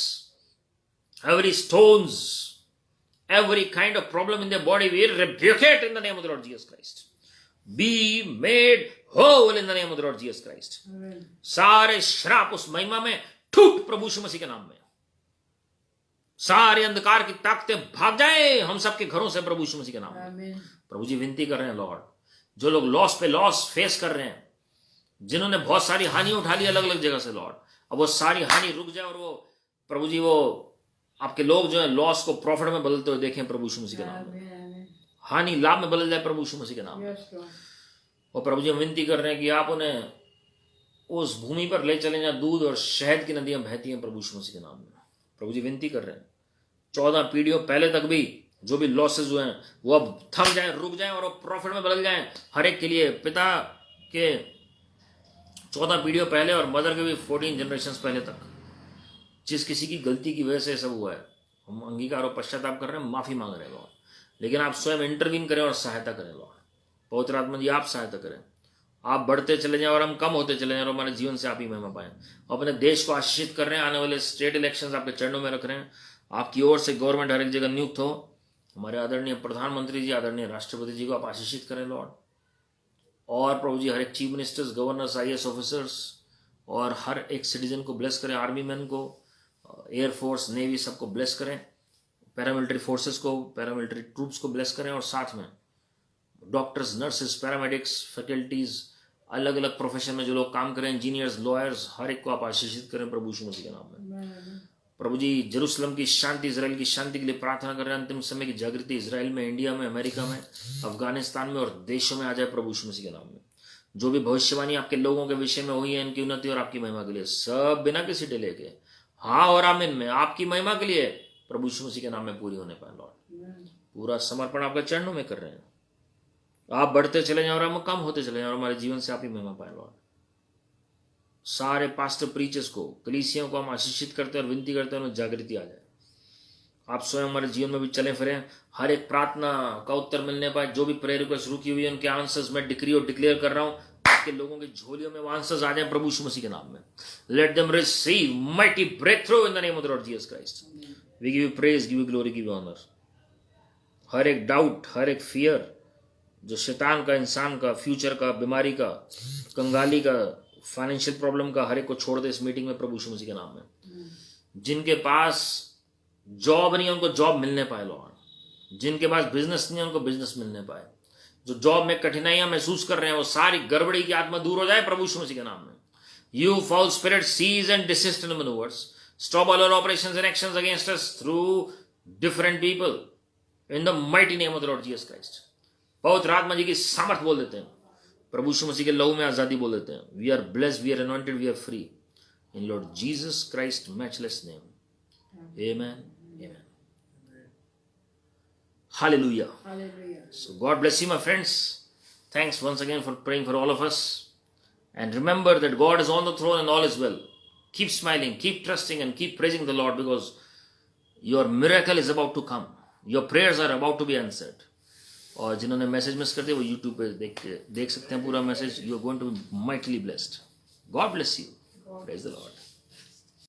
Speaker 1: every stones, every kind of problem in their body, we rebuke it in the name of the Lord Jesus Christ. Be made whole in the name of the Lord Jesus Christ. Amen. सारे श्राप उस महिमा में टूट प्रभु यीशु मसीह के नाम में। सारे अंधकार की ताकतें भाग जाएं हम सबके घरों से प्रभु यीशु मसीह के नाम में। Amen. प्रभु जी विनती कर रहे हैं लॉर्ड, जो लोग लॉस पे लॉस फेस कर रहे हैं, जिन्होंने बहुत सारी हानि उठा ली अलग अलग जगह से लॉर्ड, अब वो सारी हानि रुक जाए और वो प्रभु जी वो आपके लोग जो है लॉस को प्रॉफिट में बदलते हुए देखें प्रभु यीशु मसीह के नाम में। हानि लाभ में बदल जाए प्रभु यीशु मसीह के नाम में। और प्रभु जी हम विनती कर रहे हैं कि आप उन्हें उस भूमि पर ले चलें जहाँ दूध और शहद की नदियां बहती हैं प्रभु यीशु मसीह के नाम में। प्रभु जी विनती कर रहे हैं 14 पीढ़ियों पहले तक भी जो भी लॉसेज हुए हैं वो अब थम जाए, रुक जाए और वो प्रॉफिट में बदल जाए हर एक के लिए। पिता के 14 पीढ़ियों पहले और मदर के भी 14 जनरेशन पहले तक जिस किसी की गलती की वजह से सब हुआ है, हम अंगीकार और पश्चाताप कर रहे हैं, माफी मांग रहे हैं लॉर्ड। लेकिन आप स्वयं इंटरवीन करें और सहायता करें लॉर्ड। पवित्र आत्मा जी आप सहायता करें, आप बढ़ते चले जाएं और हम कम होते चले जाएं और हमारे जीवन से आप ही महिमा पाएं। अपने देश को आशीषित कर रहे हैं, आने वाले स्टेट इलेक्शंस आपके चरणों में रख रहे हैं। आपकी ओर से गवर्नमेंट हर एक जगह नियुक्त हो। हमारे आदरणीय प्रधानमंत्री जी, आदरणीय राष्ट्रपति जी को आप आशीषित करें लॉर्ड। और प्रभु जी हर एक chief ministers, governors, IAS officers और हर एक सिटीजन को ब्लेस करें। आर्मी मैन को, एयरफोर्स, नेवी सबको ब्लेस करें। पैरामिलिट्री फोर्सेस को, पैरामिलिट्री ट्रूप्स को ब्लेस करें। और साथ में डॉक्टर्स, नर्सेस, पैरामेडिक्स, फैकल्टीज, अलग अलग प्रोफेशन में जो लोग काम करें, इंजीनियर्स, लॉयर्स, हर एक को आप आशीषित करें प्रभु यीशु मसीह के नाम में। प्रभु जी जेरूशलेम की शांति, इजराइल की शांति के लिए प्रार्थना कर रहे हैं। अंतिम समय की जागृति इजराइल में, इंडिया में, अमेरिका में, अफगानिस्तान में और देशों में आ जाए प्रभु यीशु मसीह के नाम में। जो भी भविष्यवाणी आपके लोगों के विषय में हुई है, इनकी उन्नति और आपकी महिमा के लिए, सब बिना किसी डिले के हाँ और आमीन में आपकी महिमा के लिए प्रभु यीशु मसीह के नाम में पूरी होने पाए लॉर्ड। पूरा समर्पण आपके चरणों में कर रहे हैं। आप बढ़ते चले जाएं और हम कम होते चले जाएं और हमारे जीवन से आप ही महिमा पाए लॉर्ड। सारे पास्टर प्रीचर्स को, कलीसियों को हम आशीषित करते हैं और विनती करते हैं उन्हें जागृति आ जाए। आप स्वयं हमारे जीवन में भी चले फिरें, हर एक प्रार्थना का उत्तर मिलने पाए। जो भी प्रेयर रिक्वेस्ट रुकी हुई है उनके आंसर्स मैं डिक्री और डिक्लेयर कर रहा हूं, आपके लोगों की झोलियों में वो आंसर्स आ जाए प्रभु यीशु मसीह के नाम में। Let them receive mighty breakthrough in the name of the Lord Jesus Christ. We give you praise, give you glory, give you honour. हर एक डाउट, हर एक फियर जो शैतान का, इंसान का, फ्यूचर का, बीमारी का, कंगाली का, फाइनेंशियल प्रॉब्लम का, हर एक को छोड़ दे इस मीटिंग में प्रभु यीशु मसीह के नाम में। जिनके पास जॉब नहीं है उनको जॉब मिलने पाए लॉर्ड। जिनके पास बिजनेस नहीं है उनको बिजनेस मिलने पाए। जो जॉब में कठिनाइयां महसूस कर रहे हैं वो सारी गड़बड़ी की आत्मा दूर हो जाए प्रभु यीशु मसीह के नाम में। You foul spirit, cease and desist in manoeuvres, stop all our operations and actions against us through different people in the mighty name of the Lord Jesus Christ. पवित्र आत्मा जी की सामर्थ बोल देते हैं, प्रभु यीशु मसीह के लहू में आजादी बोल देते हैं। We are blessed, we are anointed, we are free in lord Jesus Christ matchless name, amen, amen, hallelujah. So God bless you my friends. Thanks once again for praying for all of us, and remember that God is on the throne and all is well. Keep smiling, keep trusting and keep praising the Lord, because your miracle is about to come. Your prayers are about to be answered. और जिन्होंने मैसेज मिस कर दिया वो यूट्यूब पे देख सकते हैं पूरा message. You are going to be mightily blessed. God bless you. Praise the Lord.